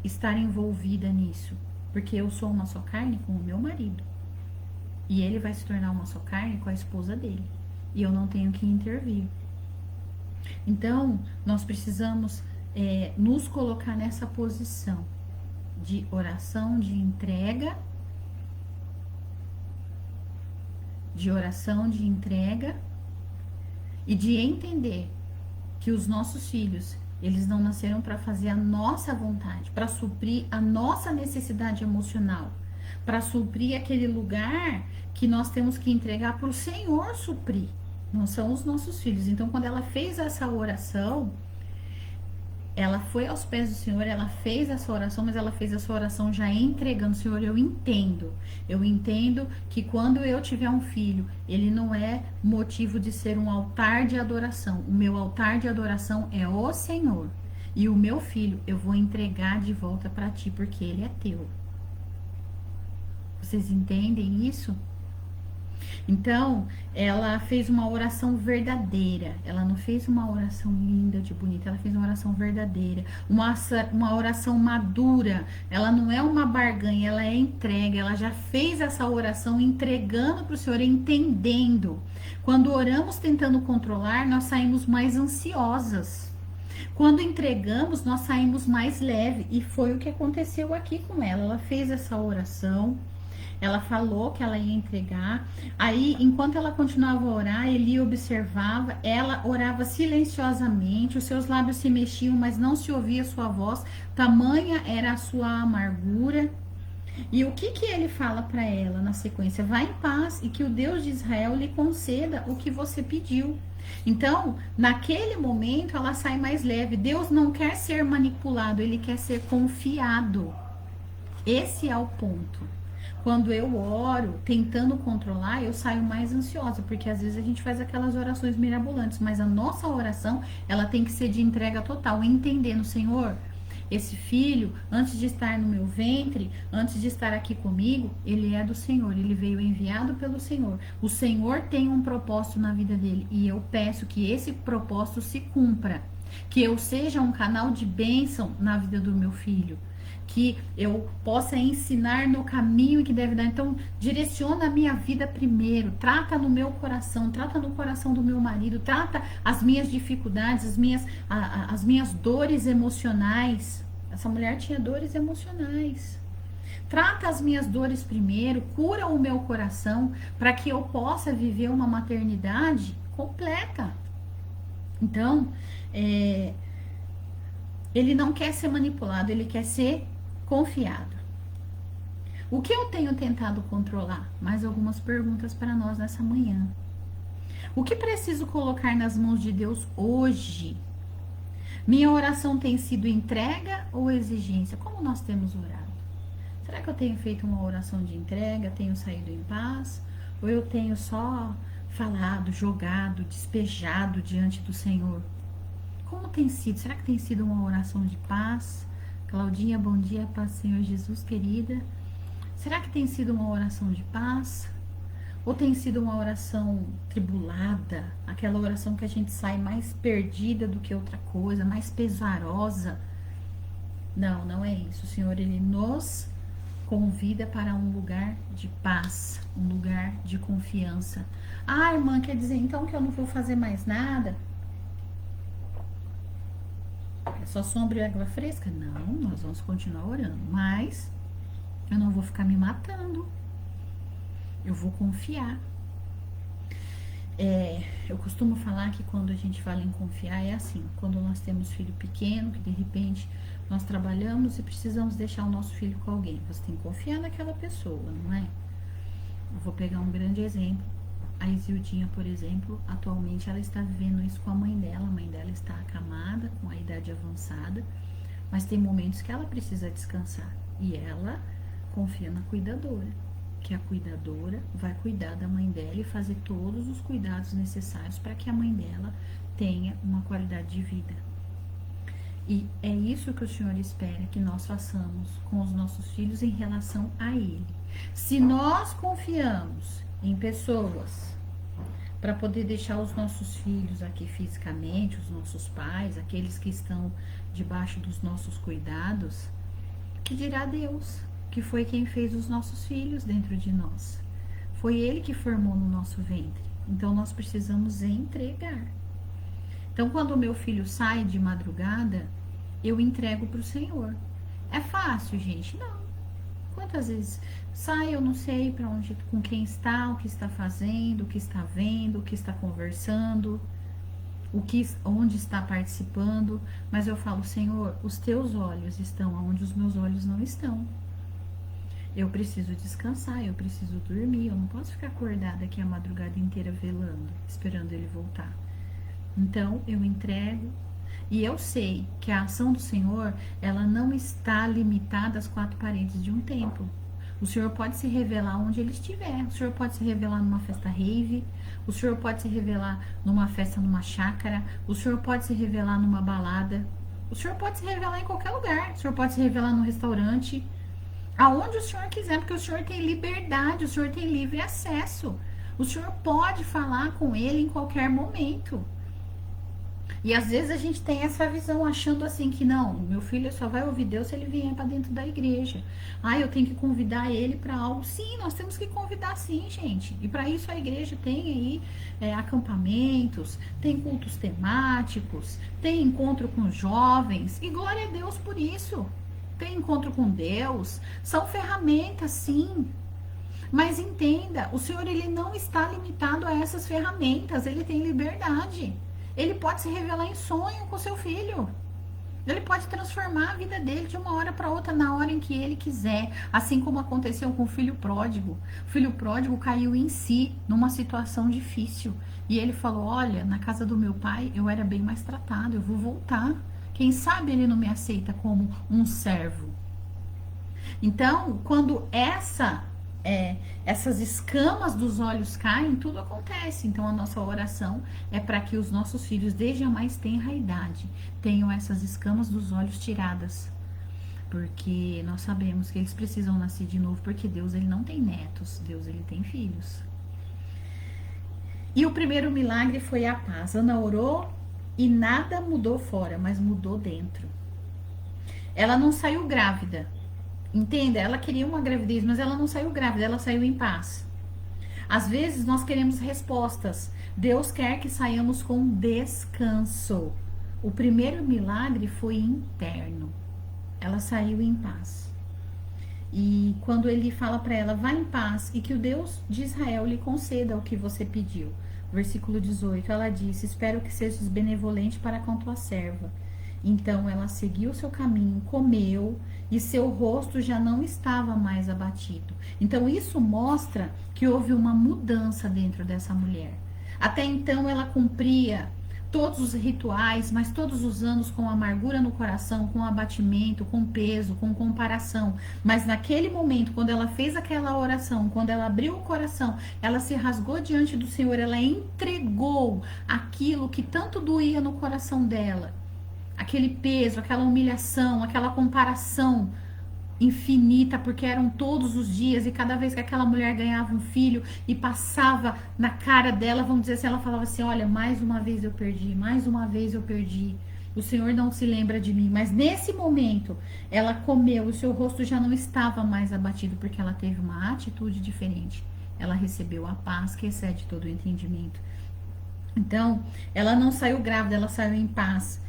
estar envolvida nisso, porque eu sou uma só carne com o meu marido. E ele vai se tornar uma só carne com a esposa dele. E eu não tenho que intervir. Então, nós precisamos nos colocar nessa posição de oração, de entrega, e de entender que os nossos filhos, eles não nasceram para fazer a nossa vontade, para suprir a nossa necessidade emocional, para suprir aquele lugar que nós temos que entregar para o Senhor suprir. Não são os nossos filhos. Então, quando ela fez essa oração, ela foi aos pés do Senhor, ela fez essa oração, mas ela fez essa oração já entregando. Senhor, eu entendo que quando eu tiver um filho, ele não é motivo de ser um altar de adoração. O meu altar de adoração é o Senhor. E o meu filho eu vou entregar de volta para ti, porque ele é teu. Vocês entendem isso? Então, ela fez uma oração verdadeira. Ela não fez uma oração linda, de bonita. Ela fez uma oração verdadeira. Uma oração madura. Ela não é uma barganha, ela é entrega. Ela já fez essa oração entregando para o Senhor, entendendo. Quando oramos tentando controlar, nós saímos mais ansiosas. Quando entregamos, nós saímos mais leve. E foi o que aconteceu aqui com ela. Ela fez essa oração. Ela falou que ela ia entregar. Aí, enquanto ela continuava a orar, Eli observava. Ela orava silenciosamente. Os seus lábios se mexiam, mas não se ouvia sua voz. Tamanha era a sua amargura. E o que ele fala para ela na sequência? Vá em paz e que o Deus de Israel lhe conceda o que você pediu. Então, naquele momento, ela sai mais leve. Deus não quer ser manipulado, Ele quer ser confiado. Esse é o ponto. Quando eu oro, tentando controlar, eu saio mais ansiosa, porque às vezes a gente faz aquelas orações mirabolantes, mas a nossa oração, ela tem que ser de entrega total, entendendo, Senhor, esse filho, antes de estar no meu ventre, antes de estar aqui comigo, ele é do Senhor, ele veio enviado pelo Senhor. O Senhor tem um propósito na vida dele, e eu peço que esse propósito se cumpra. Que eu seja um canal de bênção na vida do meu filho. Que eu possa ensinar no caminho que deve dar. Então, direciona a minha vida primeiro. Trata no meu coração, trata no coração do meu marido, trata as minhas dificuldades, as minhas dores emocionais. Essa mulher tinha dores emocionais. Trata as minhas dores primeiro, cura o meu coração, para que eu possa viver uma maternidade completa. Então, ele não quer ser manipulado, ele quer ser confiado. O que eu tenho tentado controlar? Mais algumas perguntas para nós nessa manhã. O que preciso colocar nas mãos de Deus hoje? Minha oração tem sido entrega ou exigência? Como nós temos orado? Será que eu tenho feito uma oração de entrega, tenho saído em paz? Ou eu tenho só falado, jogado, despejado diante do Senhor? Como tem sido? Será que tem sido uma oração de paz? Claudinha, bom dia, paz, Senhor Jesus, querida. Será que tem sido uma oração de paz? Ou tem sido uma oração tribulada? Aquela oração que a gente sai mais perdida do que outra coisa, mais pesarosa? Não, não é isso. O Senhor, Ele nos convida para um lugar de paz, um lugar de confiança. Ah, irmã, quer dizer então que eu não vou fazer mais nada? É só sombra e água fresca? Não, nós vamos continuar orando, mas eu não vou ficar me matando. Eu vou confiar. Eu costumo falar que quando a gente fala em confiar é assim, quando nós temos filho pequeno, que de repente nós trabalhamos e precisamos deixar o nosso filho com alguém. Você tem que confiar naquela pessoa, não é? Eu vou pegar um grande exemplo. A Isildinha, por exemplo, atualmente ela está vivendo isso com a mãe dela. A mãe dela está acamada, com a idade avançada, mas tem momentos que ela precisa descansar. E ela confia na cuidadora, que a cuidadora vai cuidar da mãe dela e fazer todos os cuidados necessários para que a mãe dela tenha uma qualidade de vida. E é isso que o Senhor espera que nós façamos com os nossos filhos em relação a Ele. Se nós confiamos em pessoas para poder deixar os nossos filhos aqui fisicamente, os nossos pais, aqueles que estão debaixo dos nossos cuidados, que dirá Deus, que foi quem fez os nossos filhos dentro de nós. Foi Ele que formou no nosso ventre. Então nós precisamos entregar. Então quando o meu filho sai de madrugada, eu entrego para o Senhor. É fácil, gente? Não. Quantas vezes sai, eu não sei para onde, com quem está, o que está fazendo, o que está vendo, o que está conversando, onde está participando, mas eu falo, Senhor, os teus olhos estão onde os meus olhos não estão. Eu preciso descansar, eu preciso dormir, eu não posso ficar acordada aqui a madrugada inteira velando, esperando ele voltar. Então, eu entrego. E eu sei que a ação do Senhor, ela não está limitada às quatro paredes de um templo. O Senhor pode se revelar onde Ele estiver. O Senhor pode se revelar numa festa rave. O Senhor pode se revelar numa festa, numa chácara. O Senhor pode se revelar numa balada. O Senhor pode se revelar em qualquer lugar. O Senhor pode se revelar num restaurante. Aonde o Senhor quiser, porque o Senhor tem liberdade, o Senhor tem livre acesso. O Senhor pode falar com Ele em qualquer momento. E às vezes a gente tem essa visão achando assim que não, meu filho só vai ouvir Deus se ele vier para dentro da igreja. Ah, eu tenho que convidar ele para algo. Sim, nós temos que convidar sim, gente. E para isso a igreja tem aí acampamentos, tem cultos temáticos, tem encontro com jovens. E glória a Deus por isso. Tem encontro com Deus. São ferramentas, sim. Mas entenda, o Senhor ele não está limitado a essas ferramentas. Ele tem liberdade. Ele pode se revelar em sonho com seu filho. Ele pode transformar a vida dele de uma hora para outra, na hora em que ele quiser. Assim como aconteceu com o filho pródigo. O filho pródigo caiu em si, numa situação difícil. E ele falou, olha, na casa do meu pai eu era bem mais tratado, eu vou voltar. Quem sabe ele não me aceita como um servo. Então, quando essas escamas dos olhos caem, tudo acontece. Então a nossa oração é para que os nossos filhos, desde a mais tenra idade, tenham essas escamas dos olhos tiradas, porque nós sabemos que eles precisam nascer de novo, porque Deus ele não tem netos, Deus ele tem filhos. E o primeiro milagre foi a paz. Ana orou E nada mudou fora, mas mudou dentro. Ela não saiu grávida. Entenda? Ela queria uma gravidez, mas ela não saiu grávida, ela saiu em paz. Às vezes nós queremos respostas. Deus quer que saiamos com descanso. O primeiro milagre foi interno. Ela saiu em paz. E quando ele fala para ela, vá em paz e que o Deus de Israel lhe conceda o que você pediu. Versículo 18, ela disse, espero que sejas benevolente para com tua serva. Então ela seguiu seu caminho, comeu e seu rosto já não estava mais abatido. Então isso mostra que houve uma mudança dentro dessa mulher. Até então ela cumpria todos os rituais, mas todos os anos com amargura no coração, com abatimento, com peso, com comparação. Mas naquele momento, quando ela fez aquela oração, quando ela abriu o coração, ela se rasgou diante do Senhor, ela entregou aquilo que tanto doía no coração dela. Aquele peso, aquela humilhação, aquela comparação infinita, porque eram todos os dias, e cada vez que aquela mulher ganhava um filho e passava na cara dela, vamos dizer assim, ela falava assim, olha, mais uma vez eu perdi, mais uma vez eu perdi, o Senhor não se lembra de mim. Mas nesse momento, ela comeu, o seu rosto já não estava mais abatido, porque ela teve uma atitude diferente, ela recebeu a paz que excede todo o entendimento. Então, ela não saiu grávida, ela saiu em paz.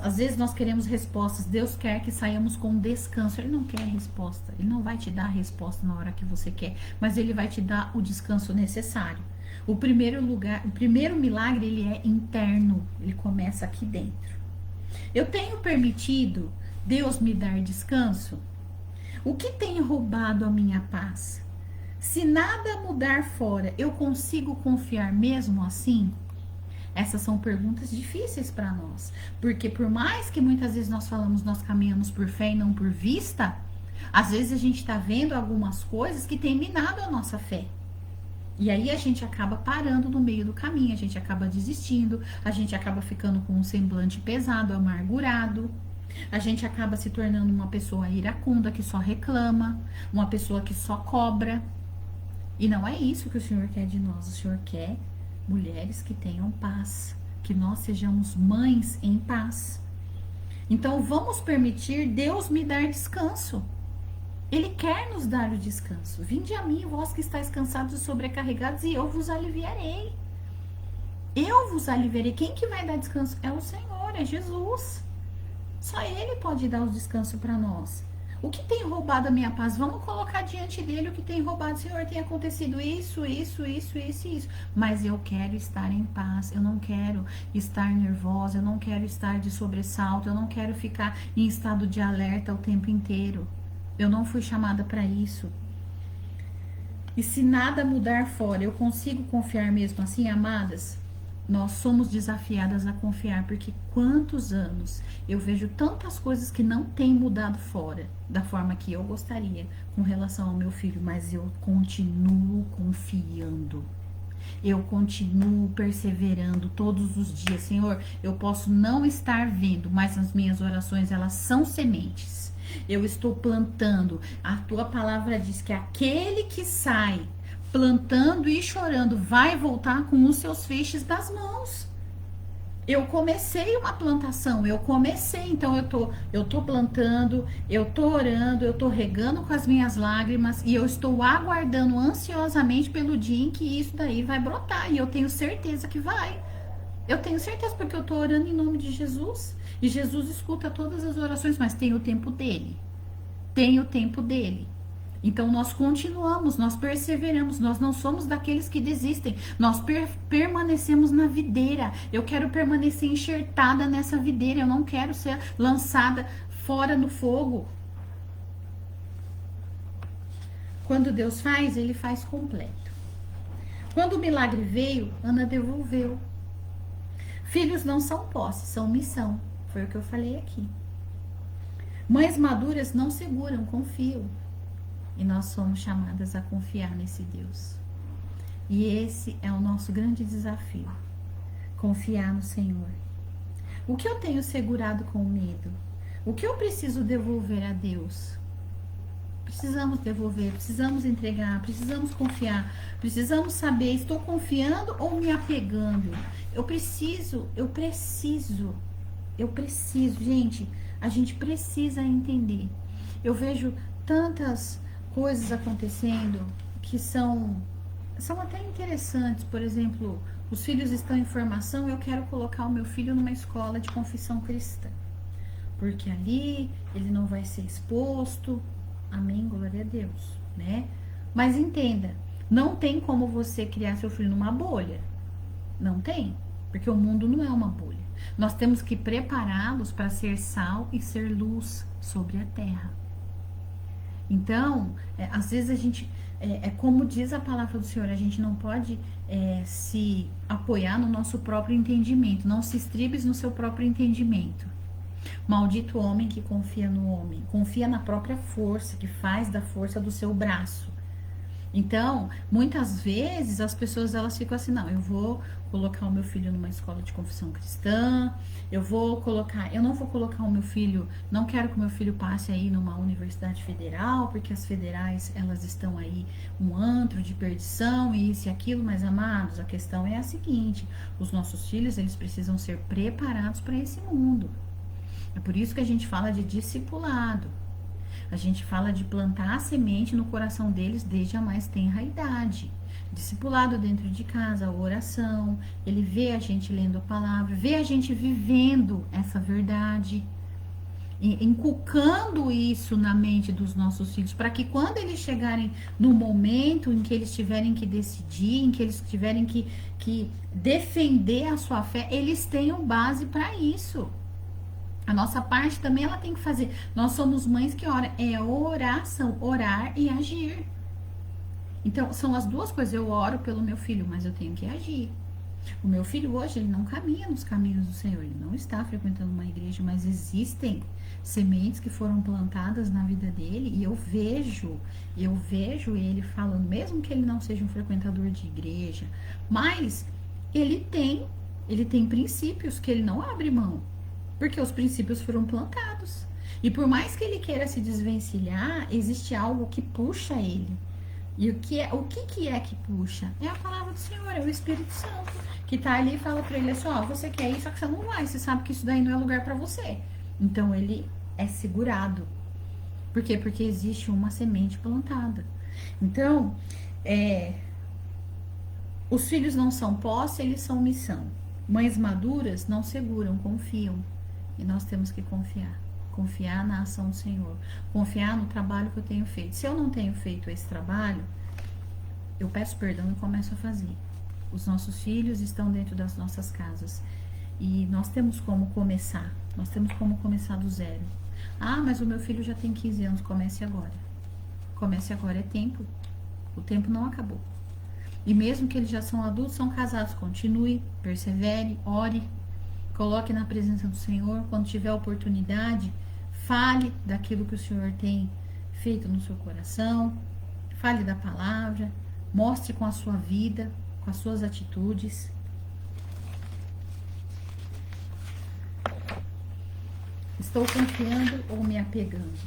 Às vezes nós queremos respostas. Deus quer que saiamos com descanso. Ele não quer resposta. Ele não vai te dar a resposta na hora que você quer, mas ele vai te dar o descanso necessário. O primeiro milagre, ele é interno. Ele começa aqui dentro. Eu tenho permitido Deus me dar descanso? O que tem roubado a minha paz? Se nada mudar fora, eu consigo confiar mesmo assim? Essas são perguntas difíceis para nós, porque por mais que muitas vezes nós falamos, nós caminhamos por fé e não por vista, às vezes a gente está vendo algumas coisas que têm minado a nossa fé. E aí a gente acaba parando no meio do caminho, a gente acaba desistindo, a gente acaba ficando com um semblante pesado, amargurado, a gente acaba se tornando uma pessoa iracunda que só reclama, uma pessoa que só cobra. E não é isso que o Senhor quer de nós, o Senhor quer mulheres que tenham paz, que nós sejamos mães em paz. Então vamos permitir Deus me dar descanso. Ele quer nos dar o descanso. Vinde a mim, vós que estáis cansados e sobrecarregados, e eu vos aliviarei. Eu vos aliviarei. Quem que vai dar descanso? É o Senhor, é Jesus. Só Ele pode dar o descanso para nós. O que tem roubado a minha paz? Vamos colocar diante dele o que tem roubado. Senhor, tem acontecido isso. Mas eu quero estar em paz. Eu não quero estar nervosa. Eu não quero estar de sobressalto. Eu não quero ficar em estado de alerta o tempo inteiro. Eu não fui chamada para isso. E se nada mudar fora, eu consigo confiar mesmo assim, amadas? Nós somos desafiadas a confiar, porque quantos anos eu vejo tantas coisas que não têm mudado fora da forma que eu gostaria com relação ao meu filho, mas eu continuo confiando. Eu continuo perseverando todos os dias. Senhor, eu posso não estar vendo, mas as minhas orações, elas são sementes. Eu estou plantando. A tua palavra diz que aquele que sai plantando e chorando vai voltar com os seus feixes das mãos. Eu comecei uma plantação, então eu tô plantando, eu tô orando, eu tô regando com as minhas lágrimas e eu estou aguardando ansiosamente pelo dia em que isso daí vai brotar, e eu tenho certeza que vai. Eu tenho certeza, porque eu tô orando em nome de Jesus, e Jesus escuta todas as orações, mas tem o tempo dele. Tem o tempo dele. Então nós continuamos, nós perseveramos, nós não somos daqueles que desistem, nós permanecemos na videira. Eu quero permanecer enxertada nessa videira, eu não quero ser lançada fora no fogo. Quando Deus faz, ele faz completo. Quando o milagre veio, Ana devolveu. Filhos não são posse, são missão. Foi o que eu falei aqui. Mães maduras não seguram, confiam. E nós somos chamadas a confiar nesse Deus. E esse é o nosso grande desafio. Confiar no Senhor. O que eu tenho segurado com medo? O que eu preciso devolver a Deus? Precisamos devolver, precisamos entregar, precisamos confiar, precisamos saber, estou confiando ou me apegando? Eu preciso, gente, a gente precisa entender. Eu vejo tantas coisas acontecendo que são até interessantes. Por exemplo, os filhos estão em formação, eu quero colocar o meu filho numa escola de confissão cristã, porque ali ele não vai ser exposto. Amém, glória a Deus, né? Mas entenda, não tem como você criar seu filho numa bolha. Não tem, porque o mundo não é uma bolha. Nós temos que prepará-los para ser sal e ser luz sobre a terra. Então, às vezes a gente, como diz a palavra do Senhor, a gente não pode se apoiar no nosso próprio entendimento. Não se estribes no seu próprio entendimento. Maldito homem que confia no homem, confia na própria força, que faz da força do seu braço. Então, muitas vezes as pessoas elas ficam assim, não, eu vou colocar o meu filho numa escola de confissão cristã, eu não vou colocar o meu filho, não quero que o meu filho passe aí numa universidade federal, porque as federais, elas estão aí um antro de perdição e isso e aquilo, mas amados, a questão é a seguinte, os nossos filhos, eles precisam ser preparados para esse mundo. É por isso que a gente fala de discipulado. A gente fala de plantar a semente no coração deles desde a mais tenra idade. Discipulado dentro de casa, a oração, ele vê a gente lendo a palavra, vê a gente vivendo essa verdade, inculcando isso na mente dos nossos filhos, para que quando eles chegarem no momento em que eles tiverem que decidir, em que eles tiverem que defender a sua fé, eles tenham base para isso. A nossa parte também ela tem que fazer. Nós somos mães que oram. É oração, orar e agir. Então, são as duas coisas. Eu oro pelo meu filho, mas eu tenho que agir. O meu filho hoje, ele não caminha nos caminhos do Senhor. Ele não está frequentando uma igreja, mas existem sementes que foram plantadas na vida dele. E eu vejo ele falando, mesmo que ele não seja um frequentador de igreja, mas ele tem princípios que ele não abre mão. Porque os princípios foram plantados. E por mais que ele queira se desvencilhar, existe algo que puxa ele. E o que é que puxa? É a palavra do Senhor, é o Espírito Santo. Que tá ali e fala pra ele assim, ó, você quer ir, só que você não vai. Você sabe que isso daí não é lugar pra você. Então ele é segurado. Por quê? Porque existe uma semente plantada. Então, os filhos não são posse, eles são missão. Mães maduras não seguram, confiam. E nós temos que confiar. Confiar na ação do Senhor. Confiar no trabalho que eu tenho feito. Se eu não tenho feito esse trabalho, eu peço perdão e começo a fazer. Os nossos filhos estão dentro das nossas casas. E nós temos como começar. Nós temos como começar do zero. Ah, mas o meu filho já tem 15 anos. Comece agora. Comece agora, é tempo. O tempo não acabou. E mesmo que eles já são adultos, são casados, continue, persevere, ore. Coloque na presença do Senhor. Quando tiver oportunidade, fale daquilo que o Senhor tem feito no seu coração. Fale da palavra. Mostre com a sua vida, com as suas atitudes. Estou confiando ou me apegando?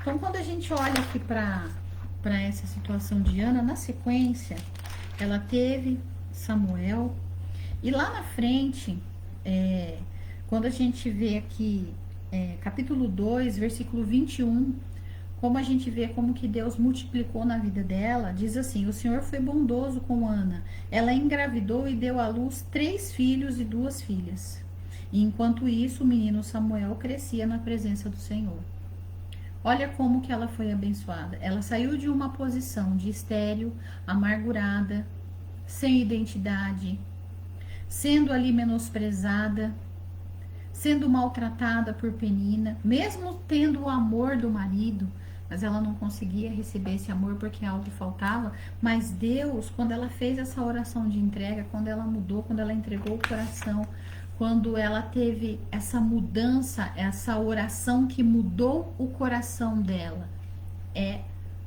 Então, quando a gente olha aqui para essa situação de Ana, na sequência, ela teve Samuel. E lá na frente... quando a gente vê aqui capítulo 2, versículo 21, como a gente vê como que Deus multiplicou na vida dela, diz assim, o Senhor foi bondoso com Ana, ela engravidou e deu à luz 3 filhos e 2 filhas, e enquanto isso o menino Samuel crescia na presença do Senhor. Olha como que ela foi abençoada, ela saiu de uma posição de estéril, amargurada, sem identidade, sendo ali menosprezada, sendo maltratada por Penina, mesmo tendo o amor do marido, mas ela não conseguia receber esse amor porque algo faltava. Mas Deus, quando ela fez essa oração de entrega, quando ela mudou, quando ela entregou o coração, quando ela teve essa mudança, essa oração que mudou o coração dela,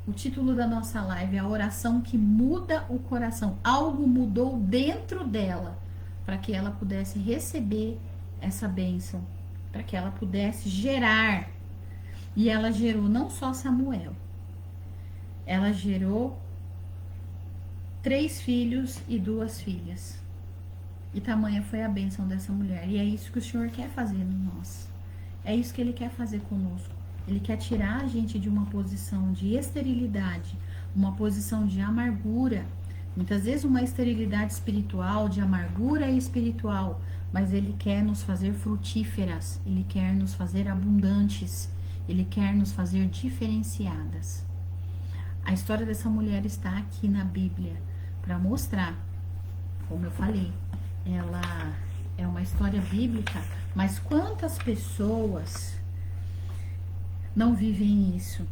o título da nossa live, a oração que muda o coração. Algo mudou dentro dela, para que ela pudesse receber essa bênção, para que ela pudesse gerar. E ela gerou não só Samuel, ela gerou 3 filhos e 2 filhas. E tamanha foi a bênção dessa mulher. E é isso que o Senhor quer fazer em nós. É isso que Ele quer fazer conosco. Ele quer tirar a gente de uma posição de esterilidade, uma posição de amargura. Muitas vezes uma esterilidade espiritual, de amargura espiritual. Mas Ele quer nos fazer frutíferas. Ele quer nos fazer abundantes. Ele quer nos fazer diferenciadas. A história dessa mulher está aqui na Bíblia para mostrar, como eu falei, ela é uma história bíblica, mas quantas pessoas não vivem isso?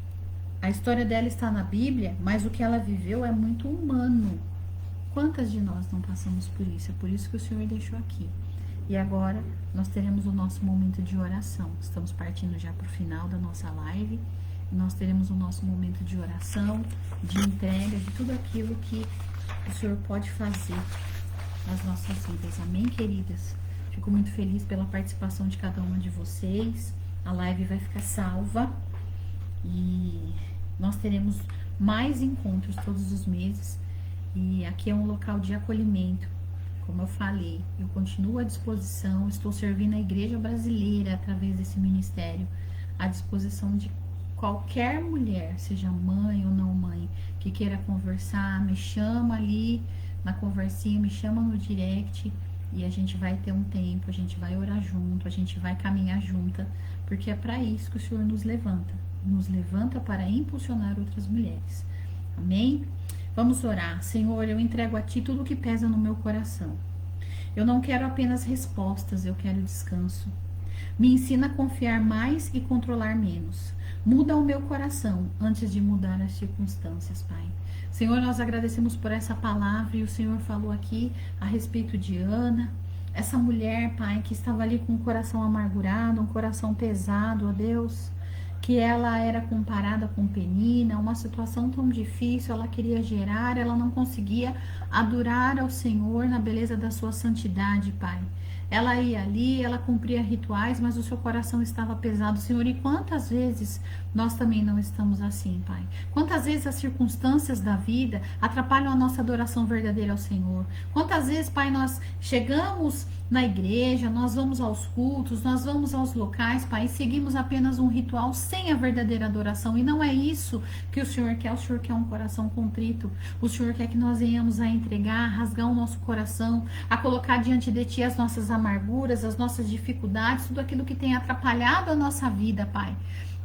A história dela está na Bíblia, mas o que ela viveu é muito humano. Quantas de nós não passamos por isso? É por isso que o Senhor deixou aqui. E agora nós teremos o nosso momento de oração. Estamos partindo já para o final da nossa live. Nós teremos o nosso momento de oração, de entrega, de tudo aquilo que o Senhor pode fazer nas nossas vidas. Amém, queridas? Fico muito feliz pela participação de cada uma de vocês. A live vai ficar salva e nós teremos mais encontros todos os meses. E aqui é um local de acolhimento. Como eu falei, eu continuo à disposição, estou servindo a igreja brasileira através desse ministério, à disposição de qualquer mulher, seja mãe ou não mãe, que queira conversar, me chama ali na conversinha, me chama no direct e a gente vai ter um tempo, a gente vai orar junto, a gente vai caminhar junta, porque é para isso que o Senhor nos levanta para impulsionar outras mulheres. Amém? Vamos orar. Senhor, eu entrego a Ti tudo o que pesa no meu coração. Eu não quero apenas respostas, eu quero descanso. Me ensina a confiar mais e controlar menos. Muda o meu coração antes de mudar as circunstâncias, Pai. Senhor, nós agradecemos por essa palavra e o Senhor falou aqui a respeito de Ana, essa mulher, Pai, que estava ali com o coração amargurado, um coração pesado, ó Deus, que ela era comparada com Penina, uma situação tão difícil, ela queria gerar, ela não conseguia adorar ao Senhor na beleza da sua santidade, Pai. Ela ia ali, ela cumpria rituais, mas o seu coração estava pesado, Senhor. E quantas vezes nós também não estamos assim, Pai? Quantas vezes as circunstâncias da vida atrapalham a nossa adoração verdadeira ao Senhor? Quantas vezes, Pai, nós chegamos na igreja, nós vamos aos cultos, nós vamos aos locais, Pai, e seguimos apenas um ritual sem a verdadeira adoração. E não é isso que o Senhor quer. O Senhor quer um coração contrito. O Senhor quer que nós venhamos a entregar, a rasgar o nosso coração, a colocar diante de Ti as nossas amarguras, as nossas dificuldades, tudo aquilo que tem atrapalhado a nossa vida, Pai.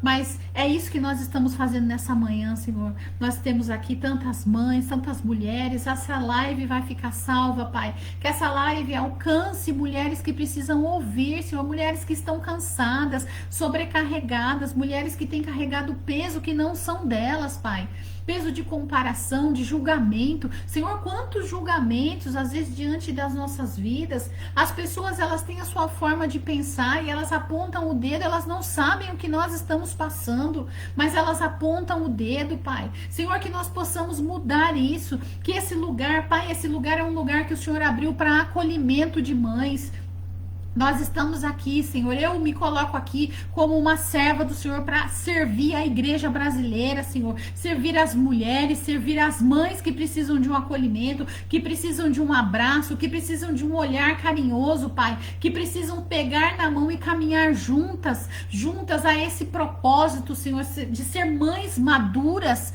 Mas é isso que nós estamos fazendo nessa manhã, Senhor. Nós temos aqui tantas mães, tantas mulheres. Essa live vai ficar salva, Pai. Que essa live alcance mulheres que precisam ouvir, Senhor. Mulheres que estão cansadas, sobrecarregadas. Mulheres que têm carregado peso que não são delas, Pai. Peso de comparação, de julgamento. Senhor, quantos julgamentos, às vezes, diante das nossas vidas. As pessoas, elas têm a sua forma de pensar e elas apontam o dedo, elas não sabem o que nós estamos passando, mas elas apontam o dedo, Pai. Senhor, que nós possamos mudar isso, que esse lugar, Pai, esse lugar é um lugar que o Senhor abriu para acolhimento de mães. Nós estamos aqui, Senhor, eu me coloco aqui como uma serva do Senhor para servir a igreja brasileira, Senhor, servir as mulheres, servir as mães que precisam de um acolhimento, que precisam de um abraço, que precisam de um olhar carinhoso, Pai, que precisam pegar na mão e caminhar juntas a esse propósito, Senhor, de ser mães maduras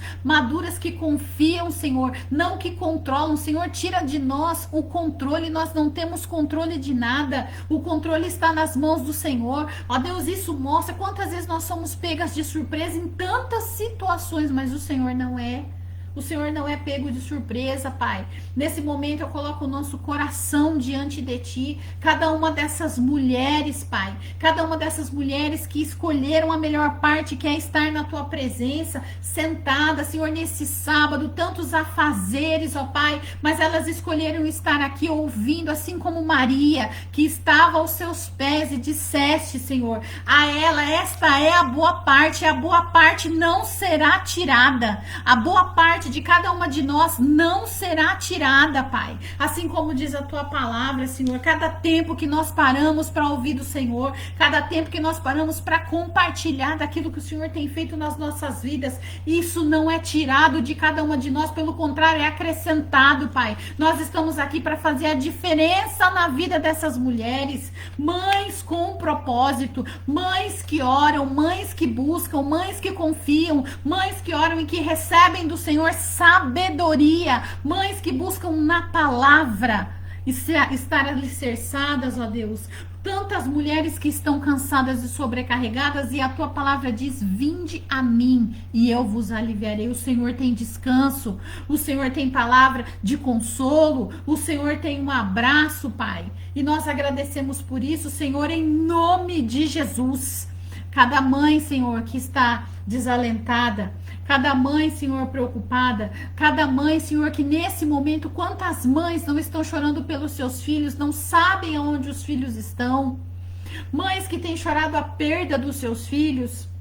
que confiam, Senhor, não que controlam. Senhor, tira de nós o controle, nós não temos controle de nada, o controle está nas mãos do Senhor. Ó Deus, isso mostra quantas vezes nós somos pegas de surpresa em tantas situações, mas o Senhor não é. O Senhor não é pego de surpresa, Pai. Nesse momento eu coloco o nosso coração diante de Ti. Cada uma dessas mulheres, Pai. Cada uma dessas mulheres que escolheram a melhor parte, que é estar na Tua presença, sentada, Senhor, nesse sábado. Tantos afazeres, ó Pai. Mas elas escolheram estar aqui ouvindo, assim como Maria, que estava aos Seus pés e disseste, Senhor, a ela, esta é a boa parte. A boa parte não será tirada. A boa parte parte de cada uma de nós não será tirada, Pai. Assim como diz a tua palavra, Senhor, cada tempo que nós paramos para ouvir do Senhor, cada tempo que nós paramos para compartilhar daquilo que o Senhor tem feito nas nossas vidas, isso não é tirado de cada uma de nós, pelo contrário, é acrescentado, Pai. Nós estamos aqui para fazer a diferença na vida dessas mulheres, mães com propósito, mães que oram, mães que buscam, mães que confiam, mães que oram e que recebem do Senhor sabedoria, mães que buscam na palavra estar alicerçadas, ó Deus. Tantas mulheres que estão cansadas e sobrecarregadas, e a tua palavra diz: vinde a mim e eu vos aliviarei. O Senhor tem descanso, o Senhor tem palavra de consolo, o Senhor tem um abraço, Pai, e nós agradecemos por isso, Senhor, em nome de Jesus. Cada mãe, Senhor, que está desalentada, cada mãe, Senhor, preocupada, cada mãe, Senhor, que nesse momento, quantas mães não estão chorando pelos seus filhos, não sabem aonde os filhos estão, mães que têm chorado a perda dos seus filhos,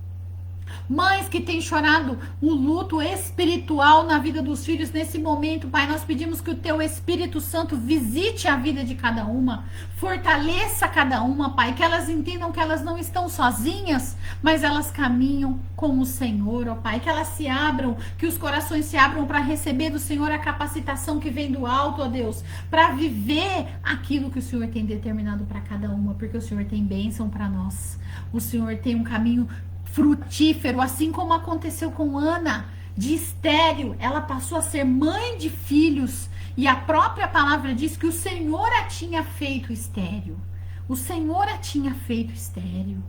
mães que têm chorado o luto espiritual na vida dos filhos nesse momento, Pai, nós pedimos que o teu Espírito Santo visite a vida de cada uma, fortaleça cada uma, Pai, que elas entendam que elas não estão sozinhas, mas elas caminham com o Senhor, ó Pai, que elas se abram, que os corações se abram para receber do Senhor a capacitação que vem do alto, ó Deus, para viver aquilo que o Senhor tem determinado para cada uma, porque o Senhor tem bênção para nós, o Senhor tem um caminho frutífero, assim como aconteceu com Ana, de estéril, ela passou a ser mãe de filhos, e a própria palavra diz que o Senhor a tinha feito estéril, o Senhor a tinha feito estéril.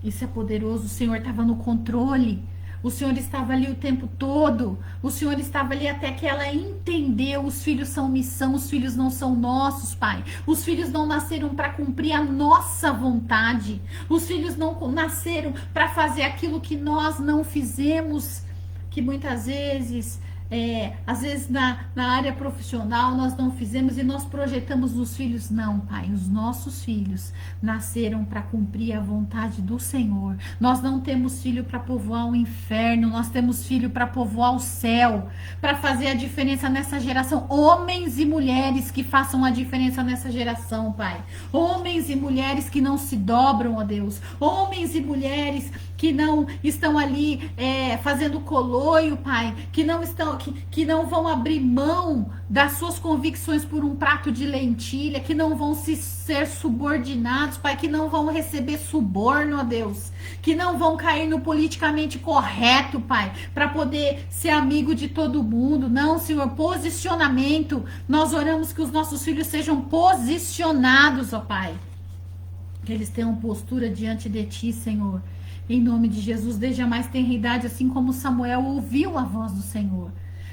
Isso é poderoso, o Senhor estava no controle, o Senhor estava ali o tempo todo, o Senhor estava ali até que ela entendeu, os filhos são missão, os filhos não são nossos, Pai. Os filhos não nasceram para cumprir a nossa vontade, os filhos não nasceram para fazer aquilo que nós não fizemos, que muitas vezes... às vezes na área profissional nós não fizemos e nós projetamos nos filhos. Não, Pai, os nossos filhos nasceram para cumprir a vontade do Senhor. Nós não temos filho para povoar o inferno, nós temos filho para povoar o céu, para fazer a diferença nessa geração. Homens e mulheres que façam a diferença nessa geração, Pai. Homens e mulheres que não se dobram a Deus, homens e mulheres que não estão ali fazendo coloio, Pai, que não vão abrir mão das suas convicções por um prato de lentilha, que não vão ser subordinados, Pai, que não vão receber suborno, ó Deus, que não vão cair no politicamente correto, Pai, para poder ser amigo de todo mundo. Não, Senhor, posicionamento. Nós oramos que os nossos filhos sejam posicionados, ó Pai, que eles tenham postura diante de Ti, Senhor. Em nome de Jesus, desde a mais tenra idade, assim como Samuel ouviu a voz do Senhor.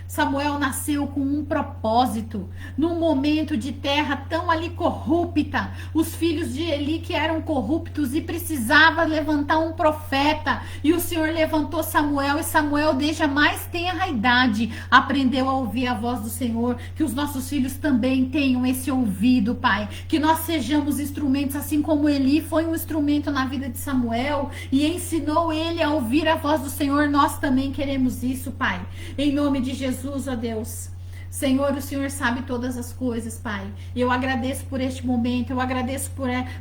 Samuel nasceu com um propósito, num momento de terra tão ali corrupta, os filhos de Eli que eram corruptos e precisava levantar um profeta, e o Senhor levantou Samuel, e Samuel desde a mais tenra idade aprendeu a ouvir a voz do Senhor. Que os nossos filhos também tenham esse ouvido, Pai, que nós sejamos instrumentos, assim como Eli foi um instrumento na vida de Samuel e ensinou ele a ouvir a voz do Senhor. Nós também queremos isso, Pai, em nome de Jesus. Ó Deus, Senhor, o Senhor sabe todas as coisas, Pai. Eu agradeço por este momento, eu agradeço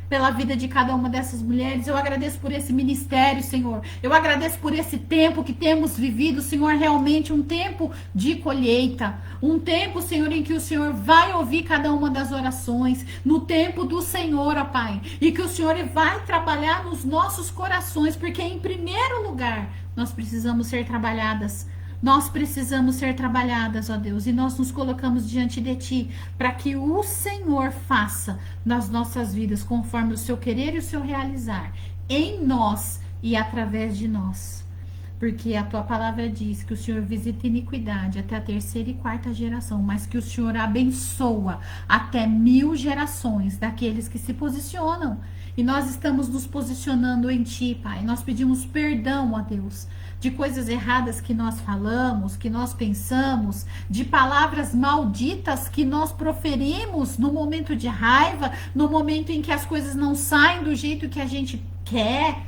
pela vida de cada uma dessas mulheres, eu agradeço por esse ministério, Senhor. Eu agradeço por esse tempo que temos vivido, Senhor, realmente um tempo de colheita, um tempo, Senhor, em que o Senhor vai ouvir cada uma das orações, no tempo do Senhor, ó Pai, e que o Senhor vai trabalhar nos nossos corações, porque em primeiro lugar, nós precisamos ser trabalhadas. Nós precisamos ser trabalhadas, ó Deus, e nós nos colocamos diante de Ti, para que o Senhor faça nas nossas vidas, conforme o seu querer e o seu realizar, em nós e através de nós. Porque a Tua palavra diz que o Senhor visita iniquidade até a terceira e quarta geração, mas que o Senhor abençoa até 1000 gerações daqueles que se posicionam. E nós estamos nos posicionando em Ti, Pai. Nós pedimos perdão, ó Deus, de coisas erradas que nós falamos, que nós pensamos, de palavras malditas que nós proferimos no momento de raiva, no momento em que as coisas não saem do jeito que a gente quer.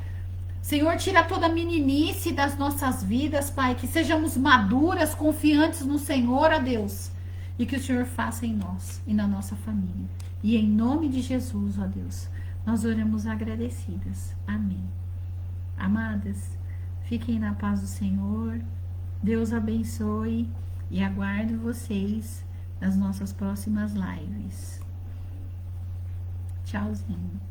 Senhor, tira toda a meninice das nossas vidas, Pai, que sejamos maduras, confiantes no Senhor, ó Deus, e que o Senhor faça em nós e na nossa família. E em nome de Jesus, ó Deus, nós oramos agradecidas. Amém. Amadas, fiquem na paz do Senhor. Deus abençoe e aguardo vocês nas nossas próximas lives. Tchauzinho.